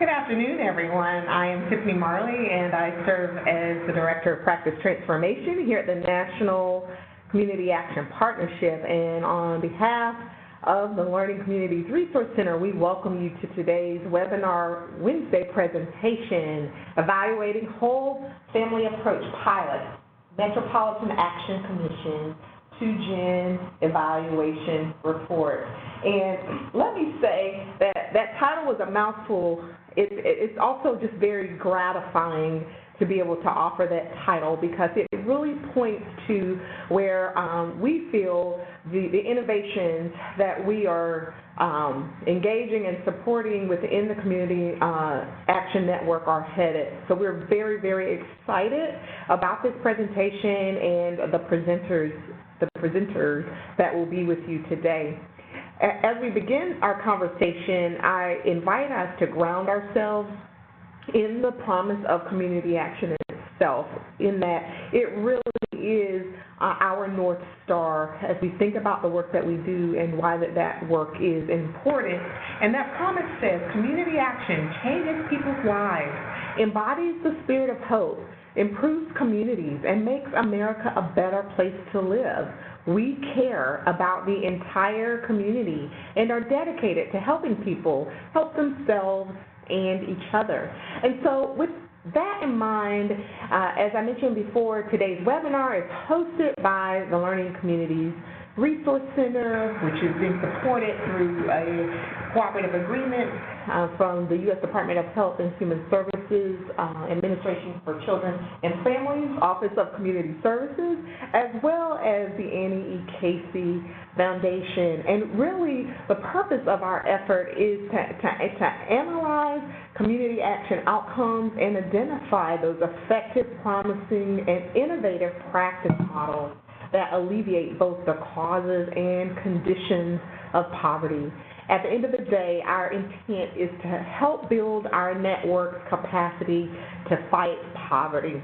Good afternoon, everyone. I am Tiffany Marley, and I serve as the Director of Practice Transformation here at the National Community Action Partnership. And on behalf of the Learning Communities Resource Center, we welcome you to today's webinar Wednesday presentation, Evaluating Whole Family Approach Pilot, Metropolitan Action Commission, 2-Gen Evaluation Report. And let me say that title was a mouthful. It's also just very gratifying to be able to offer that title because it really points to where we feel the innovations that we are engaging and supporting within the Community Action Network are headed. So we're very, very excited about this presentation and the presenters that will be with you today. As we begin our conversation, I invite us to ground ourselves in the promise of community action itself, in that it really is our North Star as we think about the work that we do and why that work is important. And that promise says community action changes people's lives, embodies the spirit of hope, improves communities, and makes America a better place to live. We care about the entire community and are dedicated to helping people help themselves and each other. And so with that in mind, as I mentioned before, today's webinar is hosted by the Learning Communities Resource Center, which is being supported through a cooperative agreement from the U.S. Department of Health and Human Services, Administration for Children and Families, Office of Community Services, as well as the Annie E. Casey Foundation. And really, the purpose of our effort is to analyze community action outcomes and identify those effective, promising, and innovative practice models that alleviate both the causes and conditions of poverty. At the end of the day, our intent is to help build our network's capacity to fight poverty.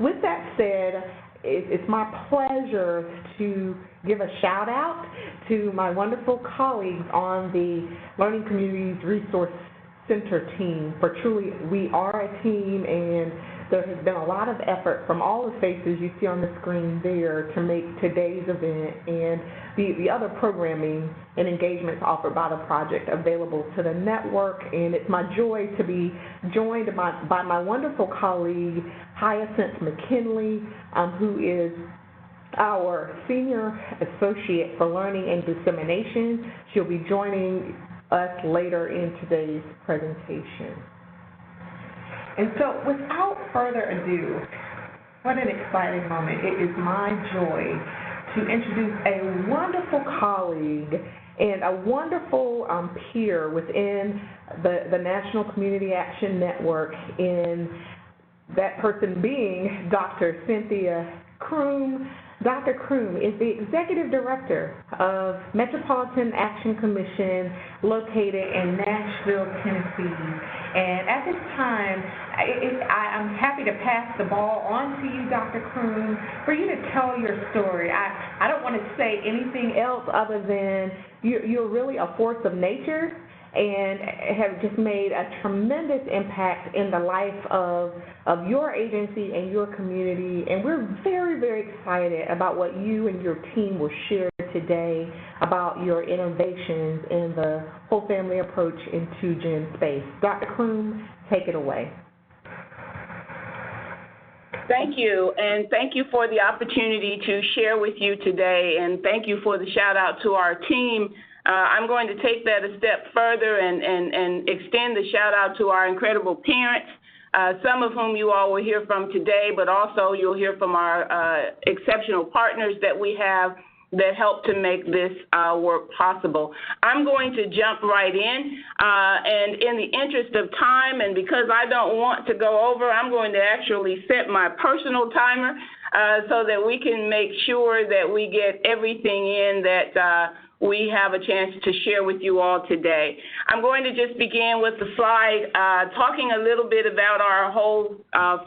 With that said, it's my pleasure to give a shout out to my wonderful colleagues on the Learning Communities Resource Center team, for truly we are a team, and there has been a lot of effort from all the faces you see on the screen there to make today's event and the other programming and engagements offered by the project available to the network. And it's my joy to be joined by my wonderful colleague, Hyacinth McKinley, who is our Senior Associate for Learning and Dissemination. She'll be joining us later in today's presentation. And so without further ado, what an exciting moment. It is my joy to introduce a wonderful colleague and a wonderful peer within the National Community Action Network, in that person being Dr. Cynthia Croom. Dr. Croom is the Executive Director of Metropolitan Action Commission located in Nashville, Tennessee. And at this time, I'm happy to pass the ball on to you, Dr. Croom, for you to tell your story. I don't want to say anything else other than you're really a force of nature and have just made a tremendous impact in the life of your agency and your community. And we're very, very excited about what you and your team will share today about your innovations in the whole family approach in 2-Gen space. Dr. Croom, take it away. Thank you, and thank you for the opportunity to share with you today, and thank you for the shout out to our team. I'm going to take that a step further and extend the shout out to our incredible parents, some of whom you all will hear from today, but also you'll hear from our exceptional partners that we have that help to make this work possible. I'm going to jump right in, and in the interest of time, and because I don't want to go over, I'm going to actually set my personal timer so that we can make sure that we get everything in that we have a chance to share with you all today. I'm going to just begin with the slide talking a little bit about our whole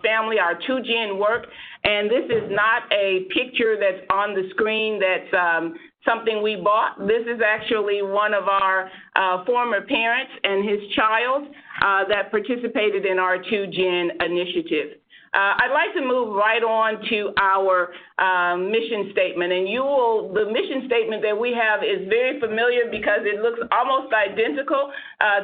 family, our 2-Gen work. And this is not a picture that's on the screen that's something we bought. This is actually one of our former parents and his child that participated in our 2Gen initiative. I'd like to move right on to our mission statement. And the mission statement that we have is very familiar because it looks almost identical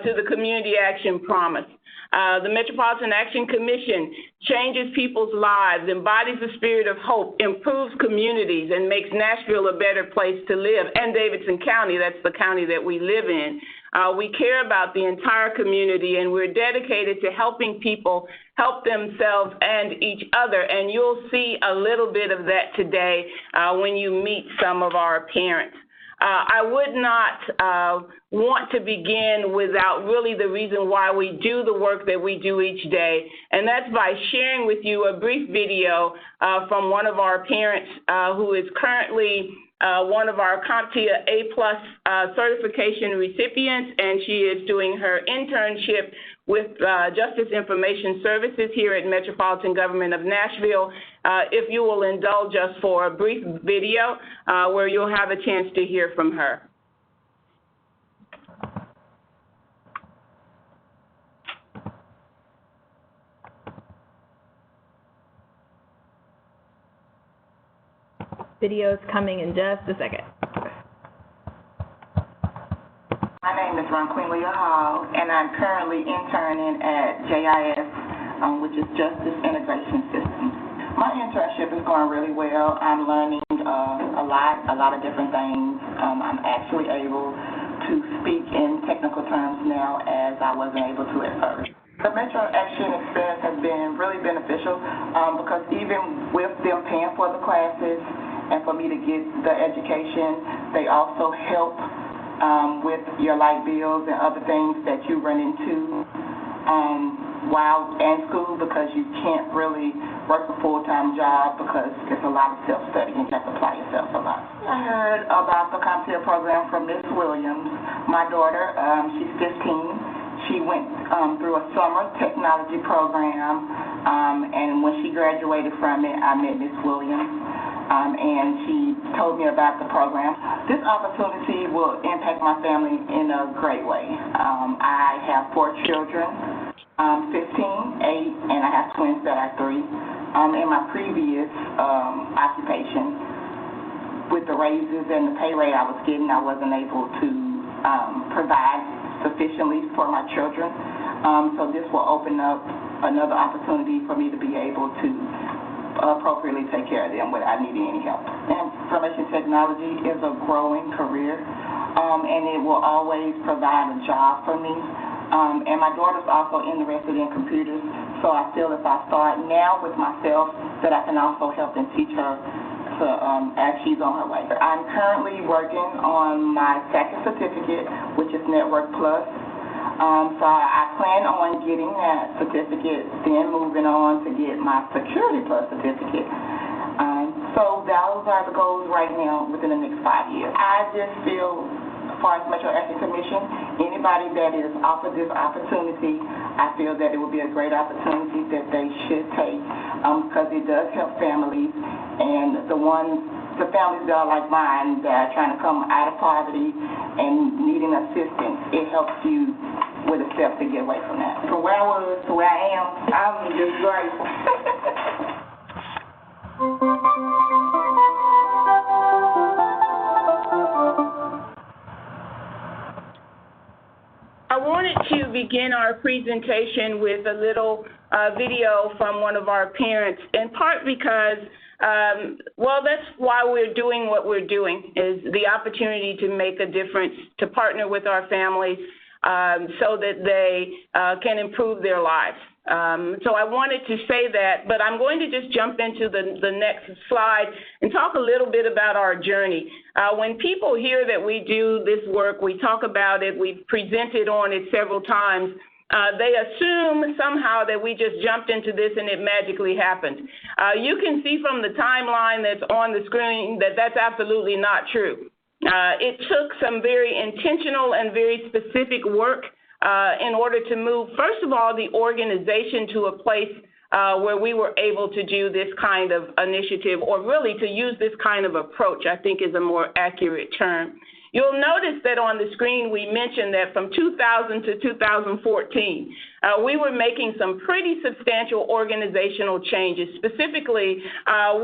to the Community Action Promise. The Metropolitan Action Commission changes people's lives, embodies the spirit of hope, improves communities, and makes Nashville a better place to live, and Davidson County, that's the county that we live in. We care about the entire community, and we're dedicated to helping people help themselves and each other. And you'll see a little bit of that today when you meet some of our parents. I would not want to begin without really the reason why we do the work that we do each day, and that's by sharing with you a brief video from one of our parents who is currently one of our CompTIA A+ certification recipients, and she is doing her internship with Justice Information Services here at Metropolitan Government of Nashville. If you will indulge us for a brief video where you'll have a chance to hear from her. Video's coming in just a second. My name is Ronquilla Hall, and I'm currently interning at JIS, which is Justice Integration Systems. My internship is going really well. I'm learning a lot of different things. I'm actually able to speak in technical terms now as I wasn't able to at first. The Metro Action experience has been really beneficial because even with them paying for the classes and for me to get the education, they also help with your light bills and other things that you run into while in school, because you can't really work a full-time job because it's a lot of self-study and you have to apply yourself a lot. I heard about the CompTIA program from Ms. Williams. My daughter, she's 15. She went through a summer technology program, and when she graduated from it, I met Ms. Williams. And she told me about the program. This opportunity will impact my family in a great way. I have 4 children, 15, 8, and I have twins that are 3. In my previous occupation, with the raises and the pay rate I was getting, I wasn't able to provide sufficiently for my children. So this will open up another opportunity for me to be able to appropriately take care of them without needing any help. Information technology is a growing career, and it will always provide a job for me. And my daughter's also interested in computers, so I feel if I start now with myself that I can also help and teach her to, as she's on her way. I'm currently working on my second certificate, which is Network Plus. So I plan on getting that certificate, then moving on to get my Security Plus certificate. So those are the goals right now within the next 5 years. I just feel, as far as Metro Action Commission, anybody that is offered this opportunity, I feel that it would be a great opportunity that they should take, because it does help families, and the families that are like mine that are trying to come out of poverty and needing assistance, it helps you with a step to get away from that. From where I was to where I am, I'm just grateful. I wanted to begin our presentation with a little video from one of our parents, in part because that's why we're doing what we're doing, is the opportunity to make a difference, to partner with our families so that they can improve their lives. So I wanted to say that, but I'm going to just jump into the next slide and talk a little bit about our journey. When people hear that we do this work, we talk about it, we've presented on it several times, they assume somehow that we just jumped into this and it magically happened. You can see from the timeline that's on the screen that that's absolutely not true. It took some very intentional and very specific work in order to move, first of all, the organization to a place where we were able to do this kind of initiative, or really to use this kind of approach, I think is a more accurate term. You'll notice that on the screen we mentioned that from 2000 to 2014, we were making some pretty substantial organizational changes. Specifically,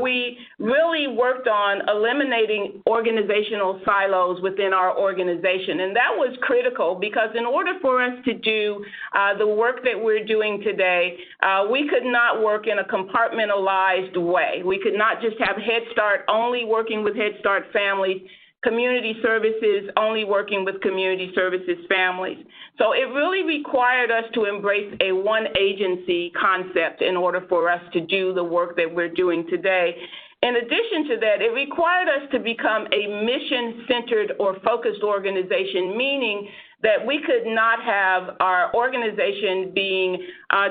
we really worked on eliminating organizational silos within our organization, and that was critical because in order for us to do the work that we're doing today, we could not work in a compartmentalized way. We could not just have Head Start only working with Head Start families, community services only working with community services families. So it really required us to embrace a one agency concept in order for us to do the work that we're doing today. In addition to that, it required us to become a mission-centered or focused organization, meaning that we could not have our organization being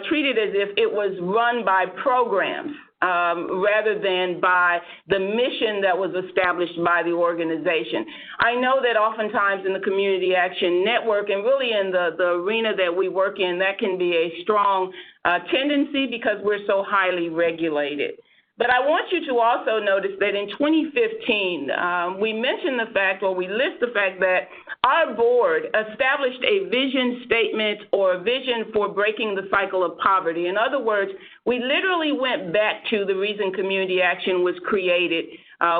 treated as if it was run by programs, rather than by the mission that was established by the organization. I know that oftentimes in the Community Action Network and really in the arena that we work in, that can be a strong tendency because we're so highly regulated. But I want you to also notice that in 2015, we mentioned the fact, or we list the fact that our board established a vision statement or a vision for breaking the cycle of poverty. In other words, we literally went back to the reason community action was created,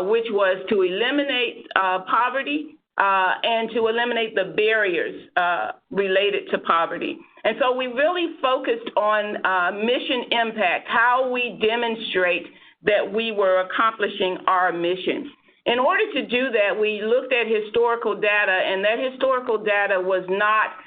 which was to eliminate poverty and to eliminate the barriers related to poverty. And so we really focused on mission impact, how we demonstrate that we were accomplishing our mission. In order to do that, we looked at historical data, and that historical data was not,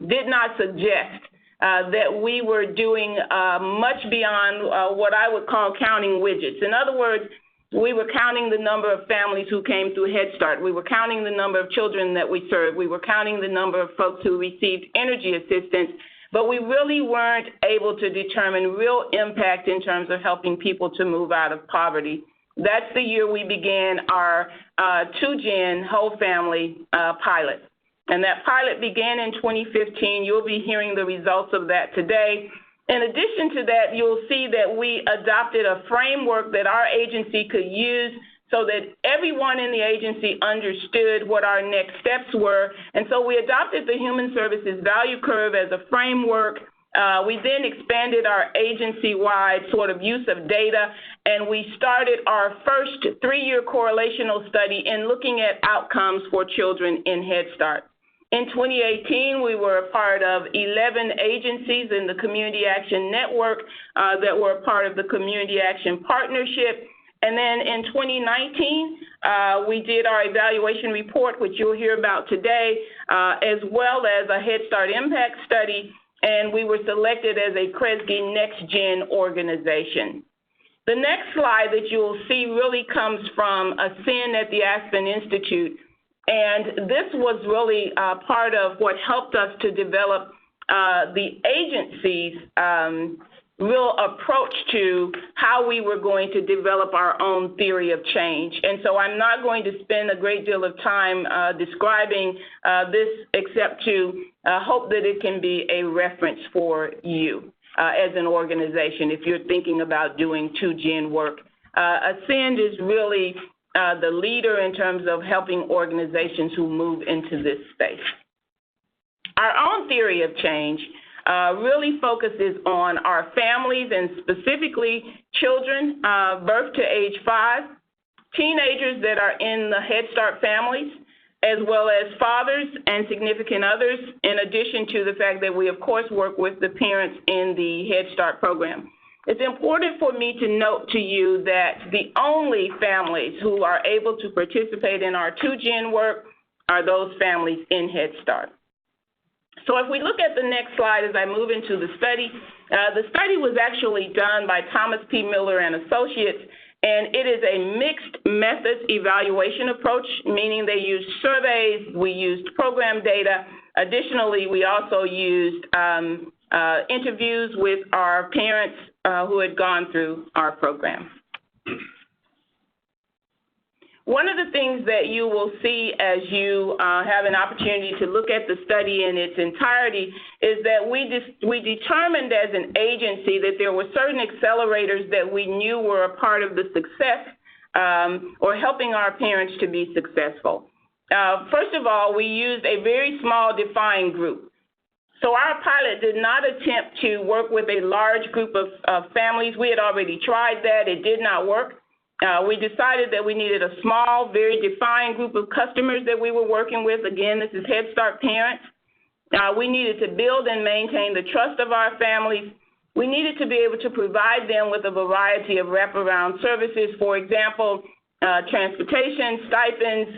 did not suggest that we were doing much beyond what I would call counting widgets. In other words, we were counting the number of families who came through Head Start. We were counting the number of children that we served. We were counting the number of folks who received energy assistance, but we really weren't able to determine real impact in terms of helping people to move out of poverty. That's the year we began our 2-gen whole family pilot. And that pilot began in 2015. You'll be hearing the results of that today. In addition to that, you'll see that we adopted a framework that our agency could use so that everyone in the agency understood what our next steps were. And so we adopted the Human Services Value Curve as a framework. We then expanded our agency-wide sort of use of data, and we started our first 3-year correlational study in looking at outcomes for children in Head Start. In 2018, we were a part of 11 agencies in the Community Action Network that were a part of the Community Action Partnership. And then in 2019, we did our evaluation report, which you'll hear about today, as well as a Head Start impact study, and we were selected as a Kresge Next Gen organization. The next slide that you'll see really comes from a SIN at the Aspen Institute, and this was really part of what helped us to develop the agency's real approach to how we were going to develop our own theory of change. And so I'm not going to spend a great deal of time describing this except to hope that it can be a reference for you as an organization if you're thinking about doing 2-gen work. Ascend is really the leader in terms of helping organizations who move into this space. Our own theory of change really focuses on our families and specifically children birth to age 5, teenagers that are in the Head Start families, as well as fathers and significant others, in addition to the fact that we, of course, work with the parents in the Head Start program. It's important for me to note to you that the only families who are able to participate in our 2-gen work are those families in Head Start. So if we look at the next slide as I move into the study was actually done by Thomas P. Miller and Associates, and it is a mixed methods evaluation approach, meaning they used surveys, we used program data. Additionally, we also used interviews with our parents who had gone through our program. One of the things that you will see as you have an opportunity to look at the study in its entirety is that we determined as an agency that there were certain accelerators that we knew were a part of the success or helping our parents to be successful. First of all, we used a very small defined group. So our pilot did not attempt to work with a large group of families. We had already tried that. It did not work. We decided that we needed a small, very defined group of customers that we were working with. Again, this is Head Start parents. We needed to build and maintain the trust of our families. We needed to be able to provide them with a variety of wraparound services. For example, transportation, stipends.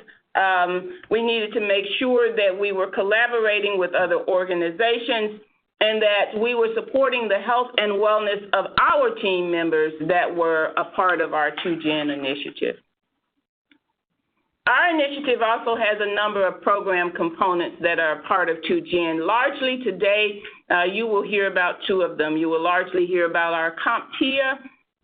We needed to make sure that we were collaborating with other organizations and that we were supporting the health and wellness of our team members that were a part of our 2Gen initiative. Our initiative also has a number of program components that are a part of 2Gen. Largely today, you will hear about two of them. You will largely hear about our CompTIA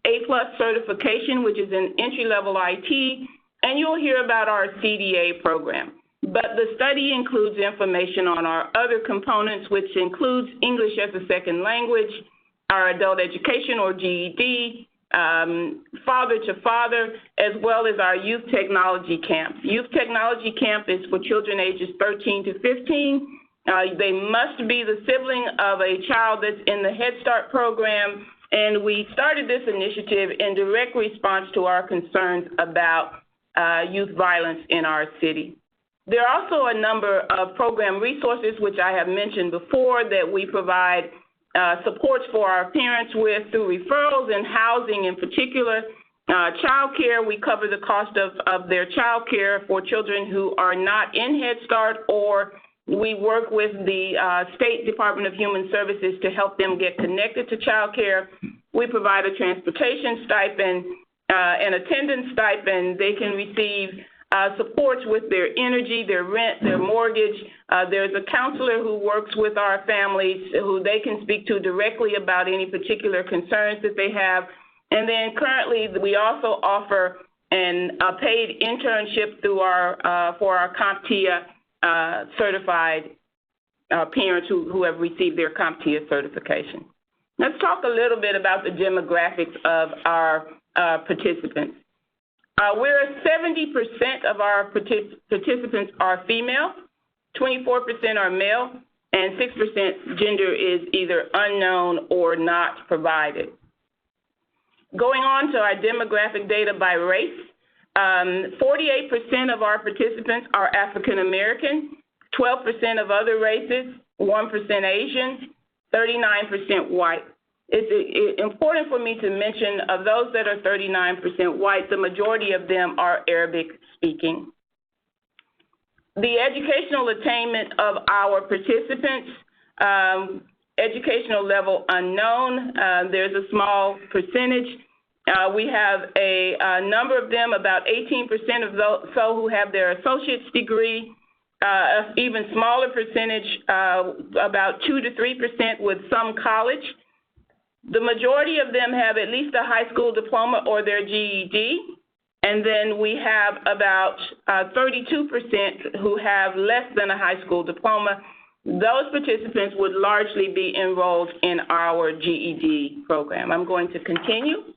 A+ certification, which is an entry-level IT, and you'll hear about our CDA program. But the study includes information on our other components, which includes English as a second language, our adult education or GED, father to father, as well as our youth technology camp. Youth technology camp is for children ages 13 to 15. They must be the sibling of a child that's in the Head Start program, and we started this initiative in direct response to our concerns about youth violence in our city. There are also a number of program resources, which I have mentioned before, that we provide supports for our parents with through referrals and housing in particular. Child care, we cover the cost of their child care for children who are not in Head Start, or we work with the State Department of Human Services to help them get connected to child care. We provide a transportation stipend, an attendance stipend. They can receive supports with their energy, their rent, their mortgage. There's a counselor who works with our families who they can speak to directly about any particular concerns that they have. And then currently, we also offer a paid internship through for our CompTIA certified parents who have received their CompTIA certification. Let's talk a little bit about the demographics of our participants. We're 70% of our participants are female, 24% are male, and 6% gender is either unknown or not provided. Going on to our demographic data by race, 48% of our participants are African American, 12% of other races, 1% Asian, 39% white. It's important for me to mention of those that are 39% white, the majority of them are Arabic speaking. The educational attainment of our participants, educational level unknown, there's a small percentage. We have a number of them, about 18% of those who have their associate's degree, even smaller percentage, about 2 to 3% with some college. The majority of them have at least a high school diploma or their GED, and then we have about 32% who have less than a high school diploma. Those participants would largely be enrolled in our GED program. I'm going to continue.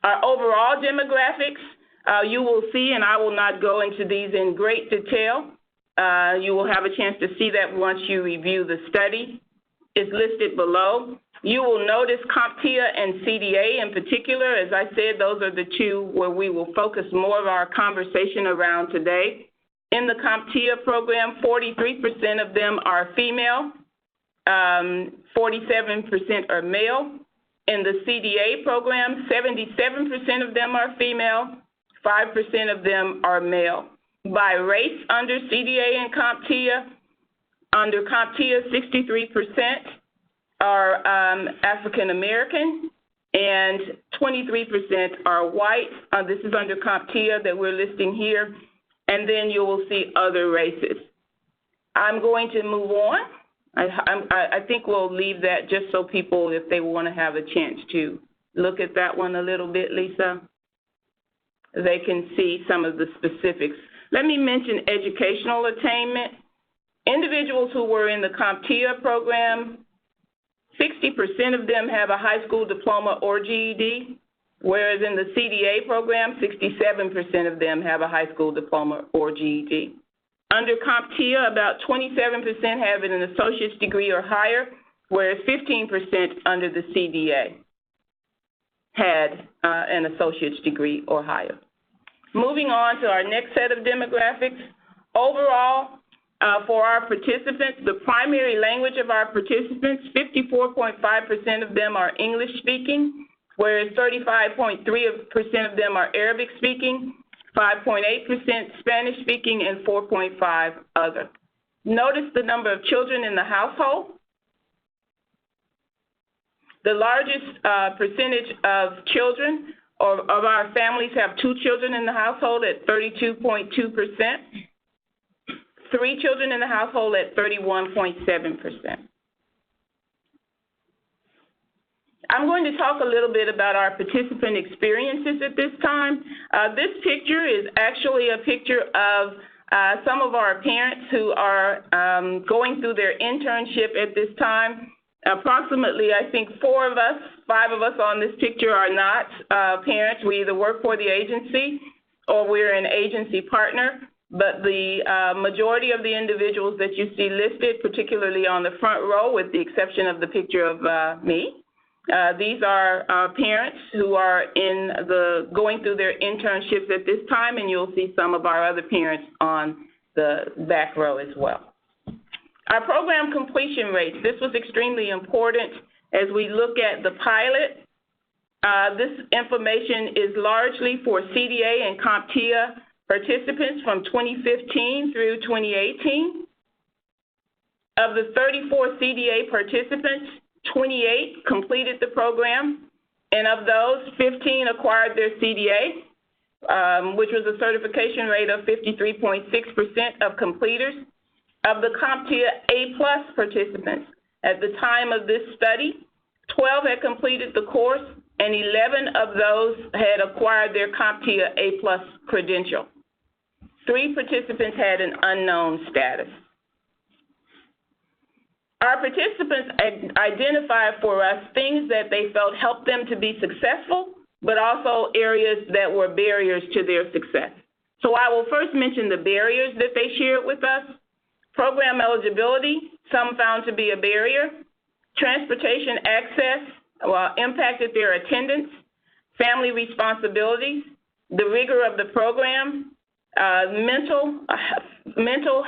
Our overall demographics, you will see, and I will not go into these in great detail. You will have a chance to see that once you review the study. It's listed below. You will notice CompTIA and CDA in particular. As I said, those are the two where we will focus more of our conversation around today. In the CompTIA program, 43% of them are female, 47% are male. In the CDA program, 77% of them are female, 5% of them are male. By race under CDA and CompTIA, under CompTIA, 63% are African American and 23% are white. This is under CompTIA that we're listing here. And then you will see other races. I'm going to move on. I think we'll leave that just so people, if they want to have a chance to look at that one a little bit, Lisa. they can see some of the specifics. Let me mention educational attainment. Individuals who were in the CompTIA program, 60% of them have a high school diploma or GED, whereas in the CDA program, 67% of them have a high school diploma or GED. Under CompTIA, about 27% have an associate's degree or higher, whereas 15% under the CDA had an associate's degree or higher. Moving on to our next set of demographics. Overall, for our participants, the primary language of our participants, 54.5% of them are English speaking, whereas 35.3% of them are Arabic speaking, 5.8% Spanish speaking, and 4.5% other. Notice the number of children in the household. The largest percentage of children or of our families have 2 children in the household at 32.2%. 3 children in the household at 31.7%. I'm going to talk a little bit about our participant experiences at this time. This picture is actually a picture of some of our parents who are going through their internship at this time. Approximately, I think 5 of us on this picture are not parents. We either work for the agency or we're an agency partner. But the majority of the individuals that you see listed, particularly on the front row, with the exception of the picture of me, these are parents who are going through their internships at this time, and you'll see some of our other parents on the back row as well. Our program completion rates, this was extremely important as we look at the pilot. This information is largely for CDA and CompTIA participants from 2015 through 2018. Of the 34 CDA participants, 28 completed the program, and of those, 15 acquired their CDA, which was a certification rate of 53.6% of completers. Of the CompTIA A+ participants, at the time of this study, 12 had completed the course, and 11 of those had acquired their CompTIA A+ credential. 3 participants had an unknown status. Our participants identified for us things that they felt helped them to be successful, but also areas that were barriers to their success. So I will first mention the barriers that they shared with us. Program eligibility, some found to be a barrier. Transportation access impacted their attendance. Family responsibilities, the rigor of the program, mental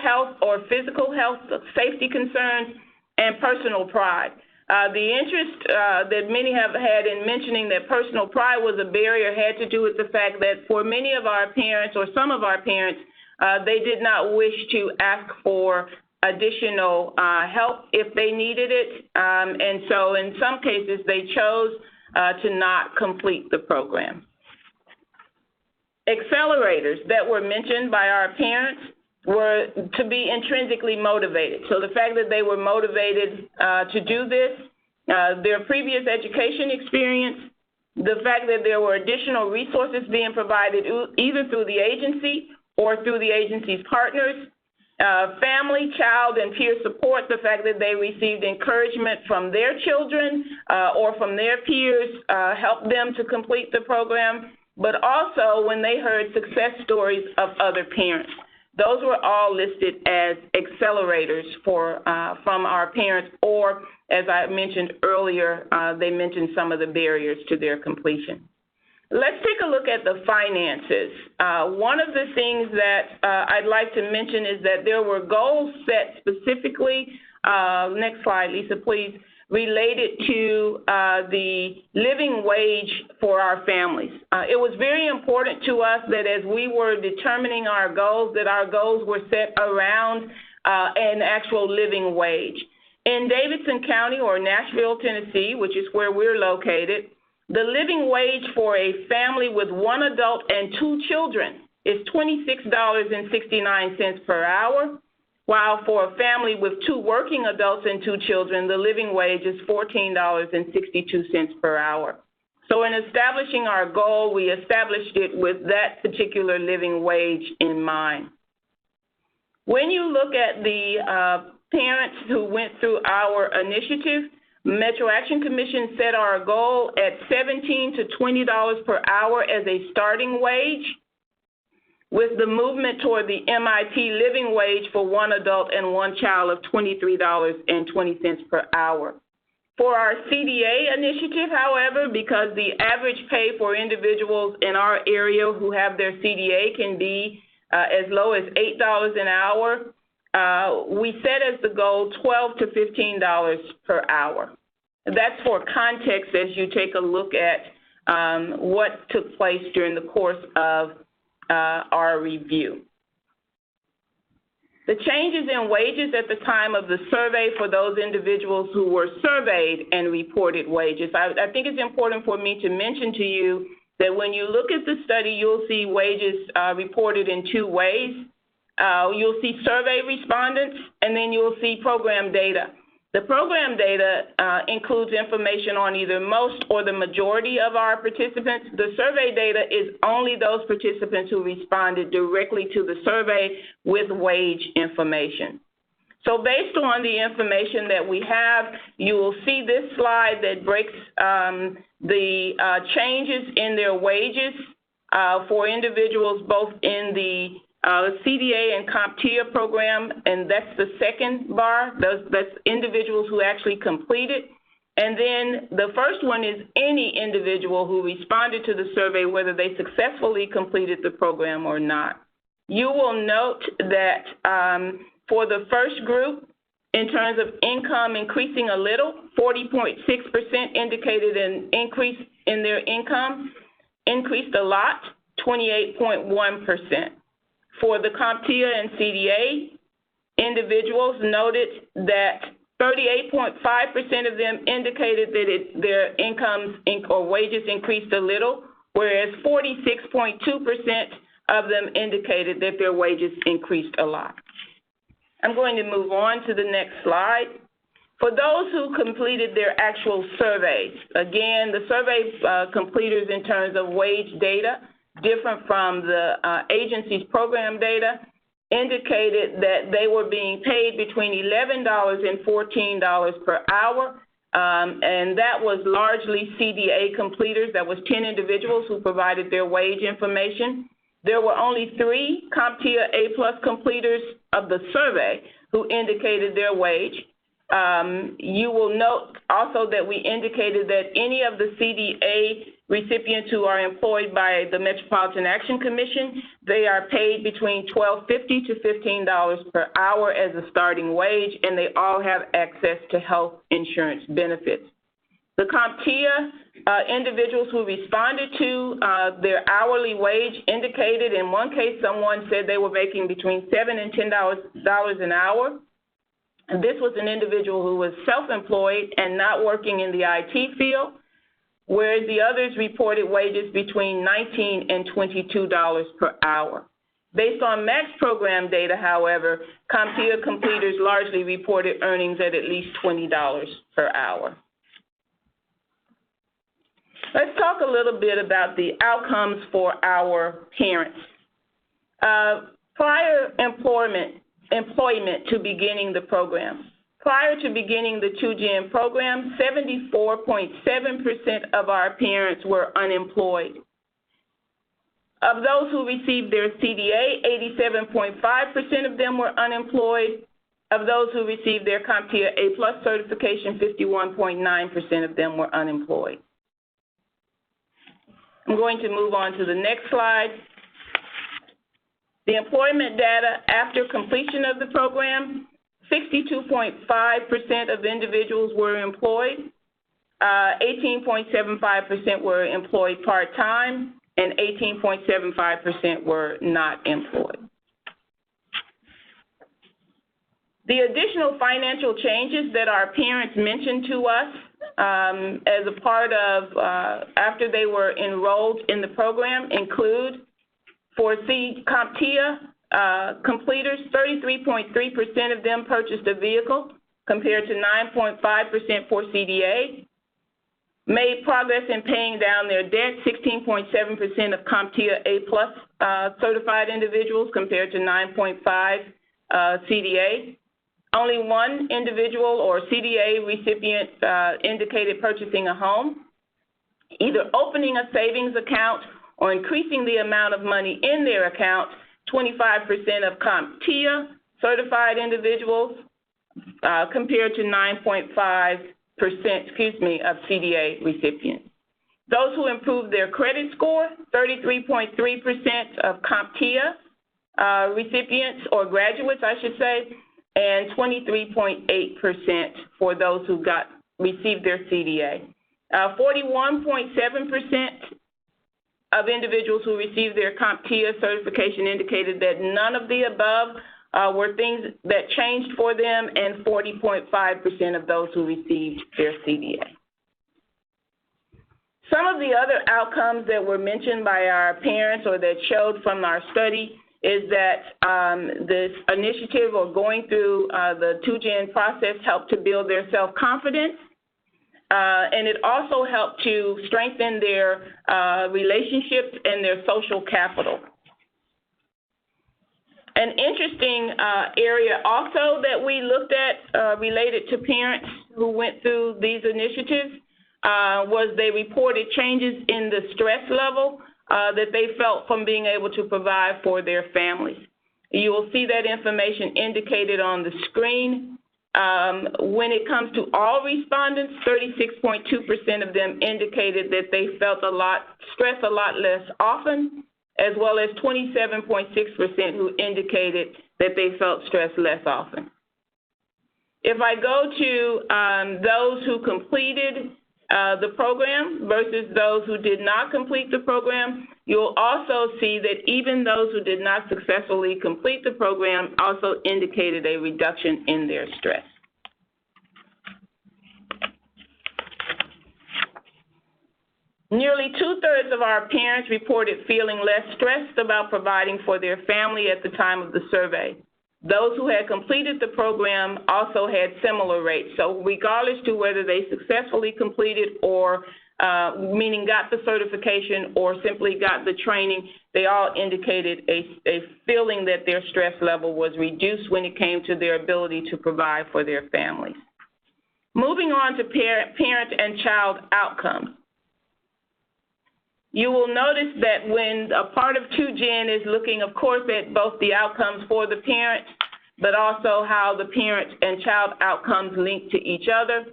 health or physical health, safety concerns, and personal pride. The interest that many have had in mentioning that personal pride was a barrier had to do with the fact that for many of our parents or some of our parents, they did not wish to ask for additional help if they needed it. And so in some cases, they chose to not complete the program. Accelerators that were mentioned by our parents were to be intrinsically motivated. So the fact that they were motivated to do this, their previous education experience, the fact that there were additional resources being provided either through the agency or through the agency's partners, family, child, and peer support, the fact that they received encouragement from their children or from their peers helped them to complete the program, but also when they heard success stories of other parents. Those were all listed as accelerators from our parents, or as I mentioned earlier, they mentioned some of the barriers to their completion. Let's take a look at the finances. One of the things that I'd like to mention is that there were goals set specifically, next slide, Lisa, please, related to the living wage for our families. It was very important to us that as we were determining our goals, that our goals were set around an actual living wage. In Davidson County or Nashville, Tennessee, which is where we're located, the living wage for a family with 1 adult and 2 children is $26.69 per hour, while for a family with 2 working adults and 2 children, the living wage is $14.62 per hour. So in establishing our goal, we established it with that particular living wage in mind. When you look at the parents who went through our initiative, Metro Action Commission set our goal at $17 to $20 per hour as a starting wage, with the movement toward the MIT living wage for one adult and one child of $23.20 per hour. For our CDA initiative, however, because the average pay for individuals in our area who have their CDA can be as low as $8 an hour, we set as the goal $12 to $15 per hour. That's for context as you take a look at what took place during the course of our review. The changes in wages at the time of the survey for those individuals who were surveyed and reported wages. I think it's important for me to mention to you that when you look at the study, you'll see wages reported in two ways. You'll see survey respondents, and then you'll see program data. The program data includes information on either most or the majority of our participants. The survey data is only those participants who responded directly to the survey with wage information. So based on the information that we have, you will see this slide that breaks the changes in their wages for individuals both in the CDA and CompTIA program, and that's the second bar. That's individuals who actually completed. And then the first one is any individual who responded to the survey, whether they successfully completed the program or not. You will note that for the first group, in terms of income increasing a little, 40.6% indicated an increase in their income, increased a lot, 28.1%. For the CompTIA and CDA, individuals noted that 38.5% of them indicated that their incomes or wages increased a little, whereas 46.2% of them indicated that their wages increased a lot. I'm going to move on to the next slide. For those who completed their actual surveys, again, the survey completers in terms of wage data, different from the agency's program data, indicated that they were being paid between $11 and $14 per hour, and that was largely CDA completers. That was 10 individuals who provided their wage information. There were only 3 CompTIA A+ completers of the survey who indicated their wage. You will note also that we indicated that any of the CDA recipients who are employed by the Metropolitan Action Commission, they are paid between $12.50 to $15 per hour as a starting wage, and they all have access to health insurance benefits. The CompTIA individuals who responded to their hourly wage indicated, in one case, someone said they were making between $7 and $10 an hour. And this was an individual who was self-employed and not working in the IT field, whereas the others reported wages between $19 and $22 per hour. Based on MAX program data, however, CompTIA completers largely reported earnings at least $20 per hour. Let's talk a little bit about the outcomes for our parents. Prior employment to beginning the program. Prior to beginning the 2GEN program, 74.7% of our parents were unemployed. Of those who received their CDA, 87.5% of them were unemployed. Of those who received their CompTIA A+ certification, 51.9% of them were unemployed. I'm going to move on to the next slide. The employment data after completion of the program, 62.5% of individuals were employed, 18.75% were employed part-time, and 18.75% were not employed. The additional financial changes that our parents mentioned to us as a part of after they were enrolled in the program include, for CompTIA completers, 33.3% of them purchased a vehicle compared to 9.5% for CDA. made progress in paying down their debt, 16.7% of CompTIA A-plus certified individuals compared to 9.5 CDA. Only one individual or CDA recipient indicated purchasing a home, either opening a savings account or increasing the amount of money in their account. 25% of CompTIA certified individuals compared to 9.5% of CDA recipients. Those who improved their credit score, 33.3% of CompTIA recipients or graduates, I should say, and 23.8% for those who received their CDA. 41.7% of individuals who received their CompTIA certification indicated that none of the above were things that changed for them, and 40.5% of those who received their CDA. Some of the other outcomes that were mentioned by our parents or that showed from our study is that this initiative or going through the 2-gen process helped to build their self-confidence, and it also helped to strengthen their relationships and their social capital. An interesting area also that we looked at related to parents who went through these initiatives was they reported changes in the stress level that they felt from being able to provide for their families. You will see that information indicated on the screen. When it comes to all respondents, 36.2% of them indicated that they felt stress a lot less often, as well as 27.6% who indicated that they felt stressed less often. If I go to those who completed the program versus those who did not complete the program, you'll also see that even those who did not successfully complete the program also indicated a reduction in their stress. Nearly 2/3 of our parents reported feeling less stressed about providing for their family at the time of the survey. Those who had completed the program also had similar rates. So regardless to whether they successfully completed or meaning got the certification or simply got the training, they all indicated a feeling that their stress level was reduced when it came to their ability to provide for their families. Moving on to parent and child outcomes. You will notice that when a part of 2-gen is looking, of course, at both the outcomes for the parent, but also how the parent and child outcomes link to each other.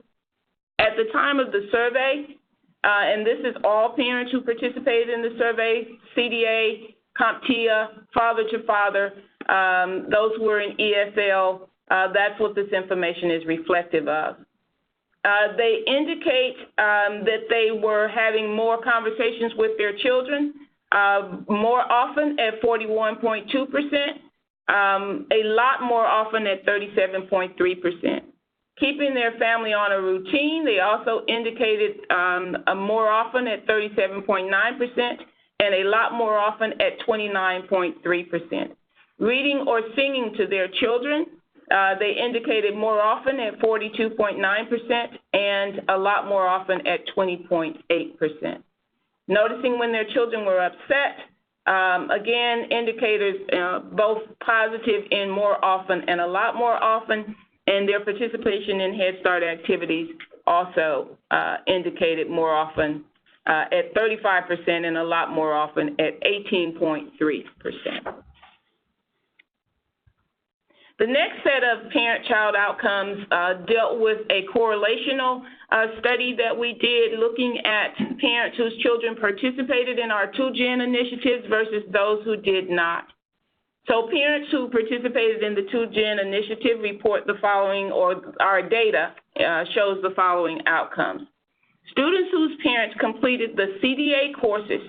At the time of the survey, and this is all parents who participated in the survey, CDA, CompTIA, father-to-father, those who were in ESL, that's what this information is reflective of. They indicate that they were having more conversations with their children more often at 41.2%, a lot more often at 37.3%. Keeping their family on a routine, they also indicated more often at 37.9% and a lot more often at 29.3%. Reading or singing to their children, they indicated more often at 42.9% and a lot more often at 20.8%. Noticing when their children were upset, again, indicators both positive in more often and a lot more often, and their participation in Head Start activities also indicated more often at 35% and a lot more often at 18.3%. The next set of parent-child outcomes dealt with a correlational study that we did looking at parents whose children participated in our 2-gen initiatives versus those who did not. So parents who participated in the 2-gen initiative report the following, or our data shows the following outcomes. Students whose parents completed the CDA courses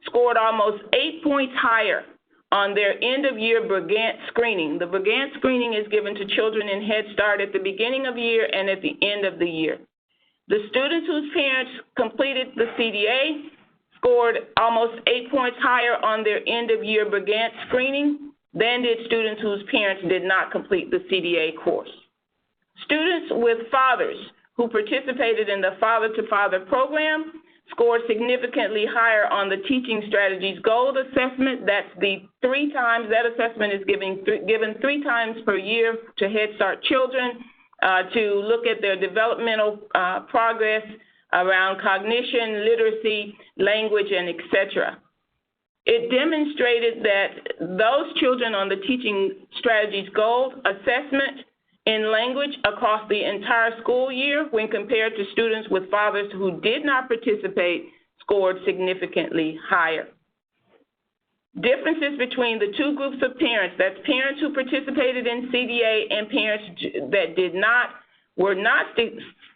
scored almost 8 points higher on their end-of-year Brigant screening. The Brigant screening is given to children in Head Start at the beginning of the year and at the end of the year. The students whose parents completed the CDA scored almost 8 points higher on their end-of-year Brigant screening than did students whose parents did not complete the CDA course. Students with fathers who participated in the Father-to-Father program scored significantly higher on the Teaching Strategies Gold Assessment. That's the 3 times, that assessment is given 3 times per year to Head Start children to look at their developmental progress around cognition, literacy, language, and et cetera. It demonstrated that those children on the Teaching Strategies Gold Assessment in language across the entire school year, when compared to students with fathers who did not participate, scored significantly higher. Differences between the 2 groups of parents, that's parents who participated in CDA and parents that did not, were not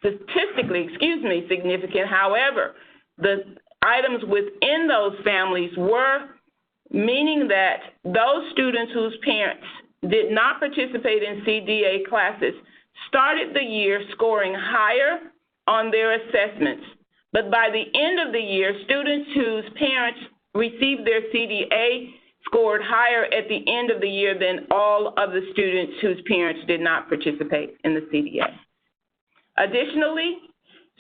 statistically, significant. However, the items within those families were, meaning that those students whose parents did not participate in CDA classes started the year scoring higher on their assessments. But by the end of the year, students whose parents received their CDA scored higher at the end of the year than all of the students whose parents did not participate in the CDA. Additionally,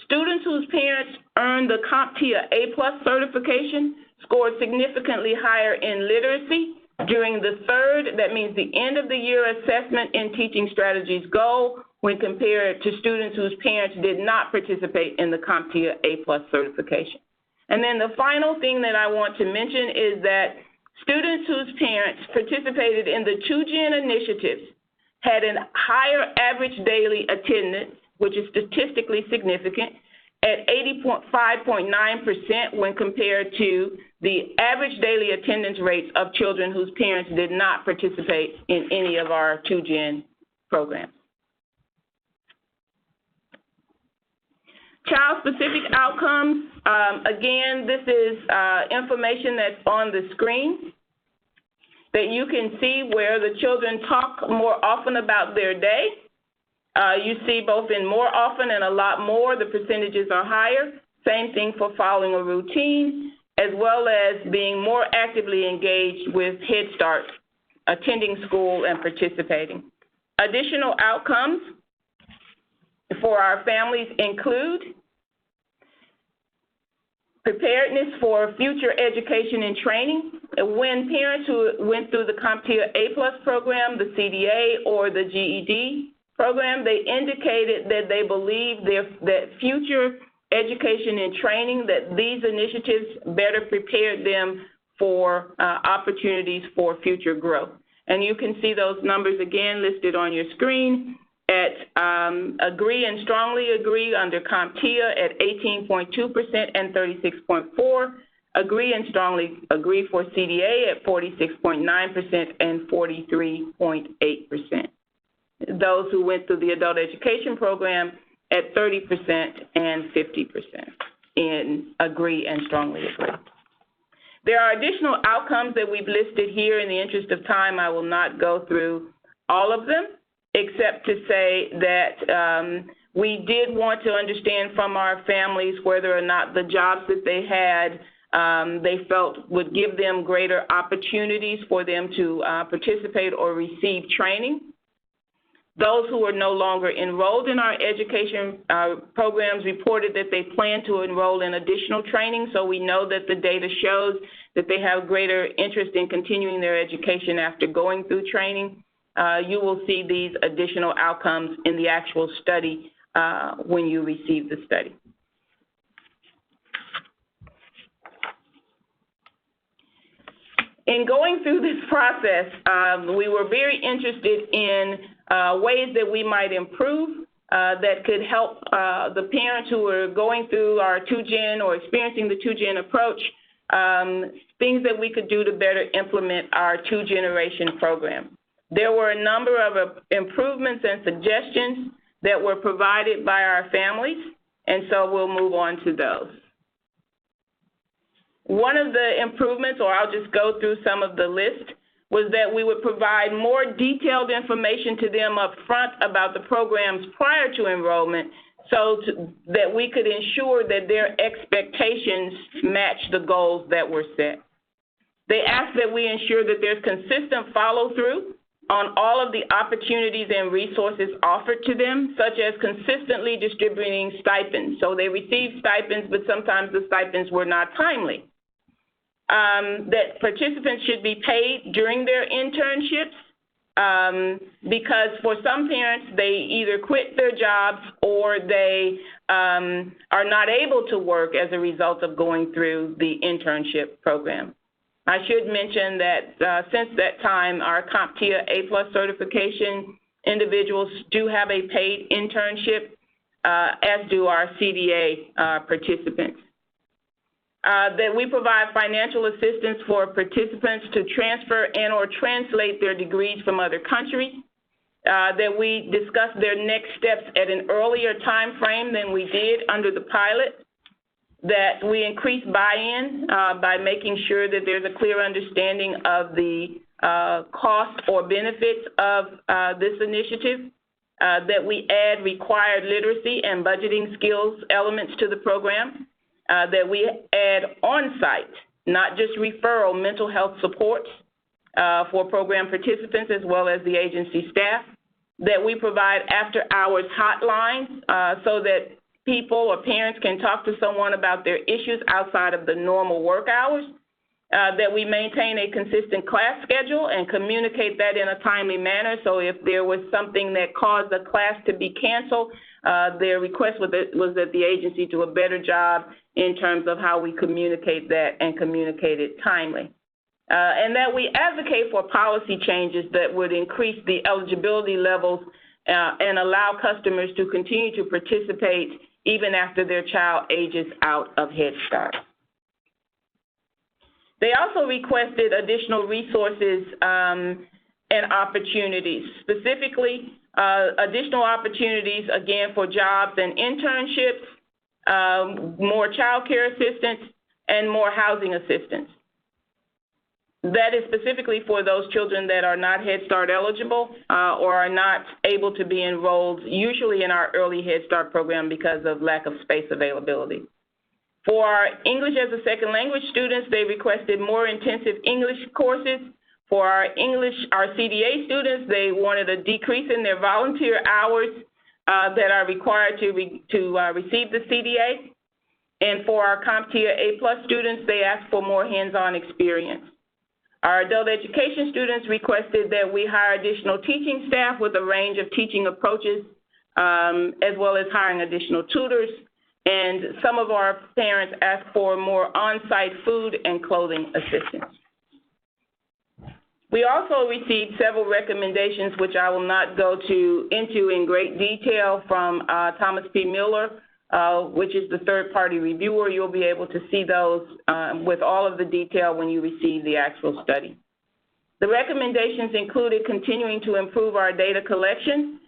students whose parents earned the CompTIA A+ certification scored significantly higher in literacy during the 3rd, that means the end of the year assessment in Teaching Strategies Goal, when compared to students whose parents did not participate in the CompTIA A+ certification. And then the final thing that I want to mention is that students whose parents participated in the 2-Gen initiatives had a higher average daily attendance, which is statistically significant, at 85.9% when compared to the average daily attendance rates of children whose parents did not participate in any of our 2-Gen programs. Child-specific outcomes, again, this is information that's on the screen that you can see where the children talk more often about their day. You see both in more often and a lot more, the percentages are higher. Same thing for following a routine, as well as being more actively engaged with Head Start, attending school and participating. Additional outcomes for our families include preparedness for future education and training. When parents who went through the CompTIA A+ program, the CDA, or the GED program, they indicated that they believe that future education and training, that these initiatives better prepared them for opportunities for future growth. And you can see those numbers again listed on your screen at agree and strongly agree under CompTIA at 18.2% and 36.4%, agree and strongly agree for CDA at 46.9% and 43.8%. Those who went through the adult education program at 30% and 50% in agree and strongly agree. There are additional outcomes that we've listed here. In the interest of time, I will not go through all of them, except to say that we did want to understand from our families whether or not the jobs that they had they felt would give them greater opportunities for them to participate or receive training. Those who are no longer enrolled in our education programs reported that they plan to enroll in additional training, so we know that the data shows that they have greater interest in continuing their education after going through training. You will see these additional outcomes in the actual study when you receive the study. In going through this process, we were very interested in ways that we might improve that could help the parents who are going through our 2-Gen or experiencing the 2-Gen approach, things that we could do to better implement our 2-generation program. There were a number of improvements and suggestions that were provided by our families, and so we'll move on to those. One of the improvements, or I'll just go through some of the list, was that we would provide more detailed information to them up front about the programs prior to enrollment so that we could ensure that their expectations match the goals that were set. They asked that we ensure that there's consistent follow-through on all of the opportunities and resources offered to them, such as consistently distributing stipends. So they received stipends, but sometimes the stipends were not timely. That participants should be paid during their internships, because for some parents, they either quit their jobs or they are not able to work as a result of going through the internship program. I should mention that since that time, our CompTIA A+ certification individuals do have a paid internship, as do our CDA participants. That we provide financial assistance for participants to transfer and or translate their degrees from other countries, that we discuss their next steps at an earlier time frame than we did under the pilot, that we increase buy-in by making sure that there's a clear understanding of the cost or benefits of this initiative, that we add required literacy and budgeting skills elements to the program, that we add on-site, not just referral, mental health supports for program participants as well as the agency staff, that we provide after-hours hotlines so that people or parents can talk to someone about their issues outside of the normal work hours, that we maintain a consistent class schedule and communicate that in a timely manner. So if there was something that caused a class to be canceled, their request was that the agency do a better job in terms of how we communicate that and communicate it timely. And that we advocate for policy changes that would increase the eligibility levels and allow customers to continue to participate even after their child ages out of Head Start. They also requested additional resources and opportunities, specifically additional opportunities, again, for jobs and internships, more child care assistance, and more housing assistance. That is specifically for those children that are not Head Start eligible or are not able to be enrolled, usually in our early Head Start program because of lack of space availability. For our English as a second language students, they requested more intensive English courses. For our CDA students, they wanted a decrease in their volunteer hours that are required to receive the CDA. And for our CompTIA A+ students, they asked for more hands-on experience. Our adult education students requested that we hire additional teaching staff with a range of teaching approaches, as well as hiring additional tutors. And some of our parents asked for more on-site food and clothing assistance. We also received several recommendations, which I will not go into in great detail, from Thomas P. Miller, which is the third-party reviewer. You'll be able to see those with all of the detail when you receive the actual study. The recommendations included continuing to improve our data collection,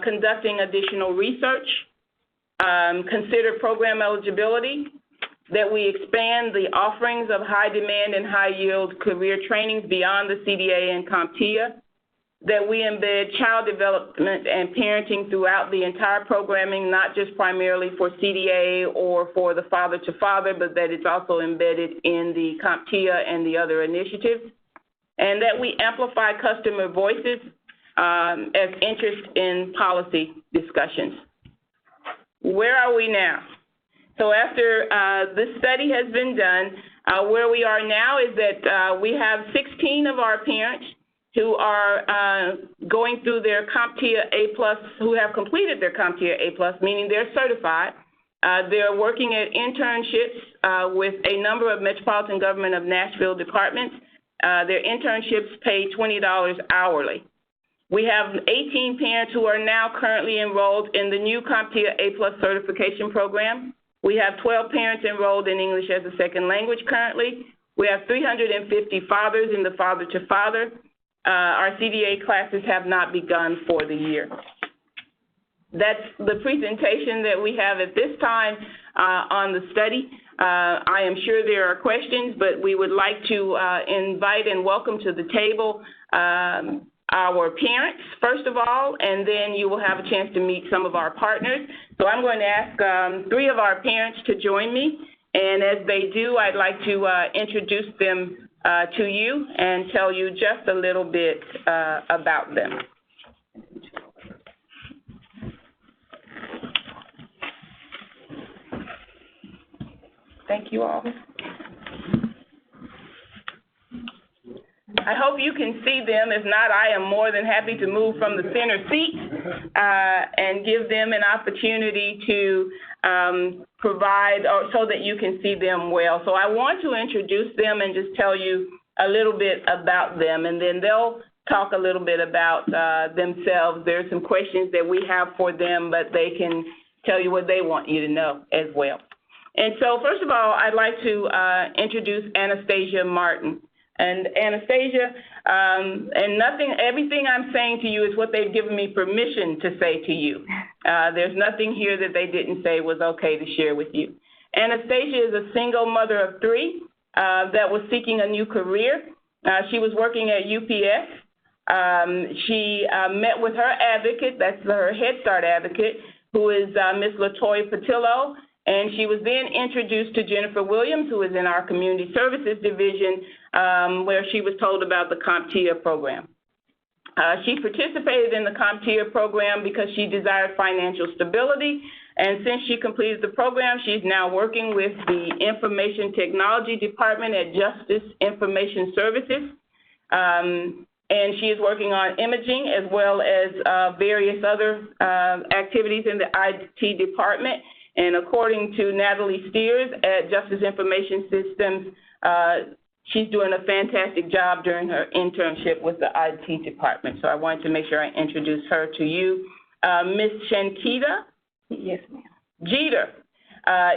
conducting additional research, consider program eligibility, that we expand the offerings of high-demand and high-yield career trainings beyond the CDA and CompTIA, that we embed child development and parenting throughout the entire programming, not just primarily for CDA or for the father-to-father, but that it's also embedded in the CompTIA and the other initiatives, and that we amplify customer voices as interest in policy discussions. Where are we now? So after this study has been done, where we are now is that we have 16 of our parents who are going through their CompTIA A+, who have completed their CompTIA A+, meaning they're certified. They're working at internships with a number of Metropolitan Government of Nashville departments. Their internships pay $20 hourly. We have 18 parents who are now currently enrolled in the new CompTIA A+ certification program. We have 12 parents enrolled in English as a second language currently. We have 350 fathers in the father-to-father. Our CDA classes have not begun for the year. That's the presentation that we have at this time on the study. I am sure there are questions, but we would like to invite and welcome to the table our parents, first of all, and then you will have a chance to meet some of our partners. So I'm going to ask 3 of our parents to join me, and as they do, I'd like to introduce them to you and tell you just a little bit about them. Thank you all. I hope you can see them. If not, I am more than happy to move from the center seat and give them an opportunity to provide so that you can see them well. So I want to introduce them and just tell you a little bit about them, and then they'll talk a little bit about themselves. There are some questions that we have for them, but they can tell you what they want you to know as well. And so first of all, I'd like to introduce Anastasia Martin. And Anastasia, everything I'm saying to you is what they've given me permission to say to you. There's nothing here that they didn't say was okay to share with you. Anastasia is a single mother of 3 that was seeking a new career. She was working at UPS. She met with her advocate, that's her Head Start advocate, who is Ms. LaToya Patillo, and she was then introduced to Jennifer Williams, who is in our Community Services Division, where she was told about the CompTIA program. She participated in the CompTIA program because she desired financial stability, and since she completed the program, she's now working with the Information Technology Department at Justice Information Services, and she is working on imaging as well as various other activities in the IT department. And according to Natalie Steers at Justice Information Systems, she's doing a fantastic job during her internship with the IT department. So I wanted to make sure I introduce her to you. Ms. Shankita? Yes, ma'am. Jeter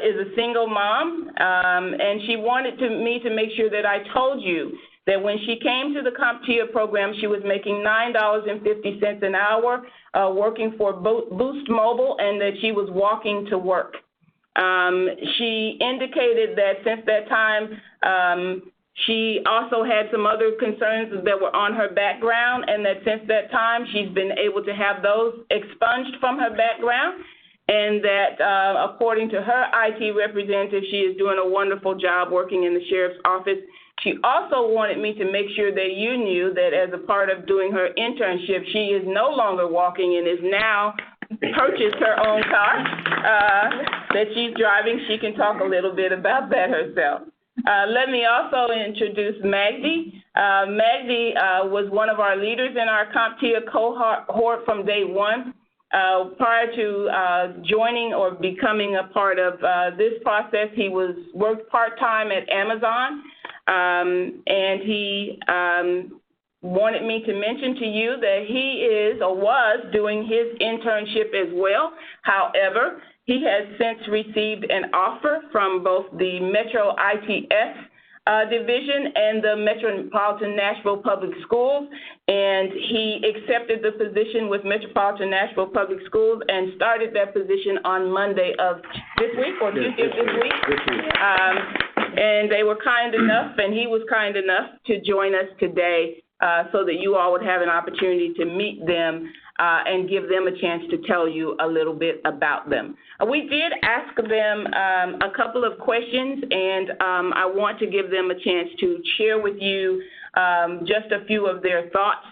is a single mom, and she wanted me to make sure that I told you that when she came to the CompTIA program, she was making $9.50 an hour, working for Boost Mobile, and that she was walking to work. She indicated that since that time, she also had some other concerns that were on her background, and that since that time, she's been able to have those expunged from her background, and that according to her IT representative, she is doing a wonderful job working in the sheriff's office. She also wanted me to make sure that you knew that as a part of doing her internship, she is no longer walking and is now purchased her own car that she's driving. She can talk a little bit about that herself. Let me also introduce Magdi. Magdi was one of our leaders in our CompTIA cohort from day one. Prior to joining or becoming a part of this process, he worked part-time at Amazon. And he wanted me to mention to you that he is or was doing his internship as well. However, he has since received an offer from both the Metro ITS division and the Metropolitan Nashville Public Schools, and he accepted the position with Metropolitan Nashville Public Schools and started that position on Monday of this week, or Tuesday of this week. And they were kind enough, and he was kind enough to join us today so that you all would have an opportunity to meet them and give them a chance to tell you a little bit about them. We did ask them a couple of questions, and I want to give them a chance to share with you just a few of their thoughts.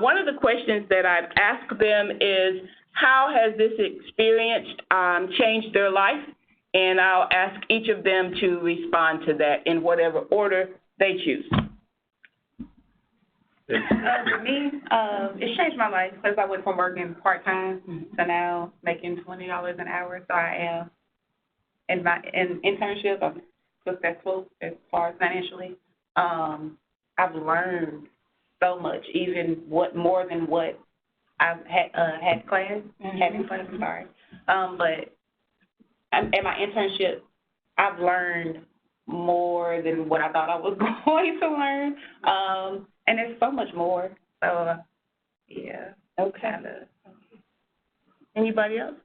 One of the questions that I've asked them is, how has this experience changed their life? And I'll ask each of them to respond to that in whatever order they choose. For me, it changed my life because I went from working part-time to now making $20 an hour. So I am, in my internship, I'm successful as far as financially. I've learned so much, even more than what I've had class, having class, I'm sorry. But in my internship, I've learned more than what I thought I was going to learn, and there's so much more. So, yeah. Okay. Anybody else?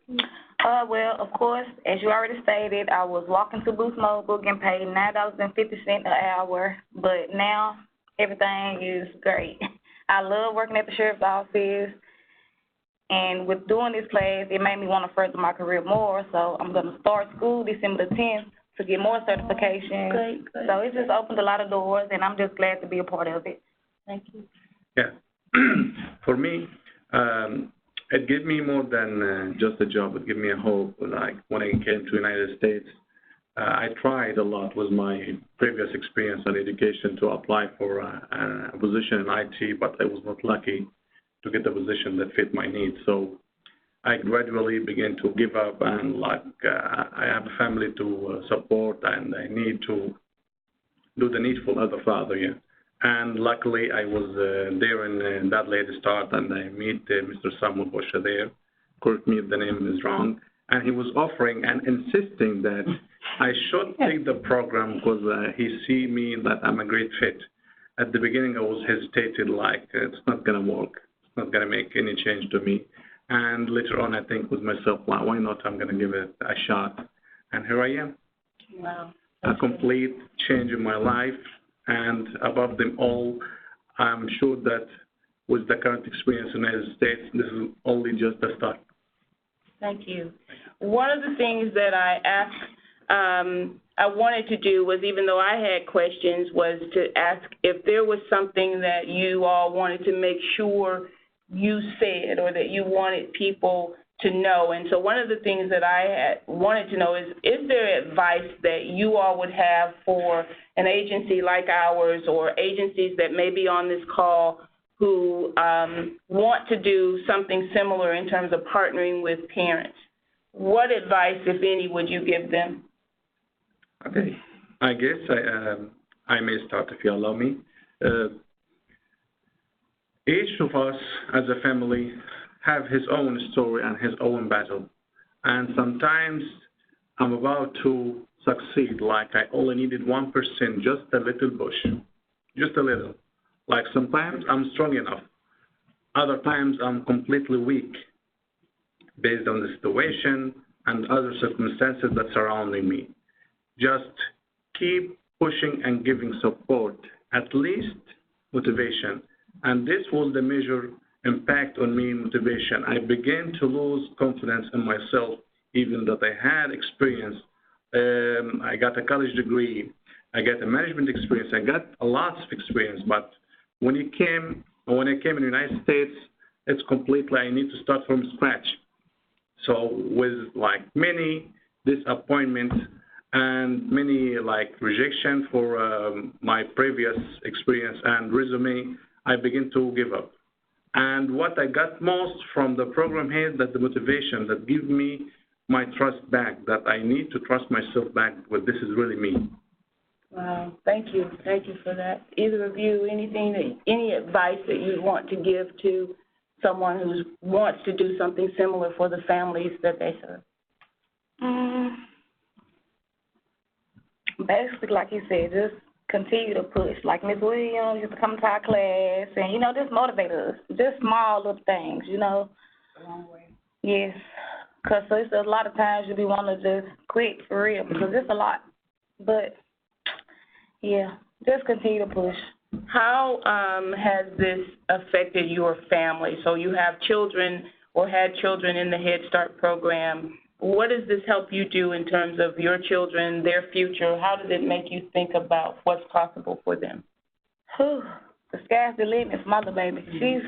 Well, of course, as you already stated, I was walking to Boost Mobile, getting paid $9.50 an hour, but now everything is great. I love working at the sheriff's office. And with doing this class, it made me want to further my career more. So I'm going to start school December the 10th to get more certifications. Great. So it's just opened a lot of doors, and I'm just glad to be a part of it. Thank you. Yeah. For me, it gave me more than just a job. It gave me a hope. Like when I came to United States, I tried a lot with my previous experience in education to apply for a position in IT, but I was not lucky to get a position that fit my needs. So I gradually began to give up, and I have a family to support, and I need to do the needful as a father. Yeah. And luckily, I was there in that late start, and I meet Mr. Samuel Bosha there. Correct me if the name is wrong. And he was offering and insisting that I should take the program because he see me that I'm a great fit. At the beginning, I was hesitated, like it's not going to work. It's not going to make any change to me. And later on, I think with myself, well, why not? I'm going to give it a shot. And here I am. Wow. A complete change in my life. And above them all, I'm sure that with the current experience in the United States, this is only just a start. Thank you. One of the things that I asked, I wanted to do was, even though I had questions, was to ask if there was something that you all wanted to make sure you said or that you wanted people to know. And so one of the things that I had wanted to know is there advice that you all would have for an agency like ours or agencies that may be on this call who want to do something similar in terms of partnering with parents? What advice, if any, would you give them? Okay. I guess I may start if you allow me. Each of us as a family have his own story and his own battle. And sometimes I'm about to succeed, like I only needed 1%, just a little push, just a little. Like sometimes I'm strong enough. Other times I'm completely weak based on the situation and other circumstances that surrounding me. Just keep pushing and giving support, at least motivation. And this was the major impact on me, motivation. I began to lose confidence in myself, even that I had experience. I got a college degree. I got a management experience. I got a lot of experience. But when I came in the United States, it's completely, I need to start from scratch. So with like many disappointments and many like rejection for my previous experience and resume, I began to give up. And what I got most from the program here, that the motivation that gives me my trust back, that I need to trust myself back, but this is really me. Wow, thank you. Thank you for that. Either of you, any advice that you want to give to someone who wants to do something similar for the families that they serve? Basically, like you said, just continue to push. Like Ms. Williams used to come to our class and, just motivate us. Just small little things, A long way. Yes, because it's a lot of times you be wanting to just quit for real because it's a lot. But, yeah, just continue to push. How has this affected your family? So you have children or had children in the Head Start program. What does this help you do in terms of your children, their future? How does it make you think about what's possible for them? The sky's the limit for my little baby. She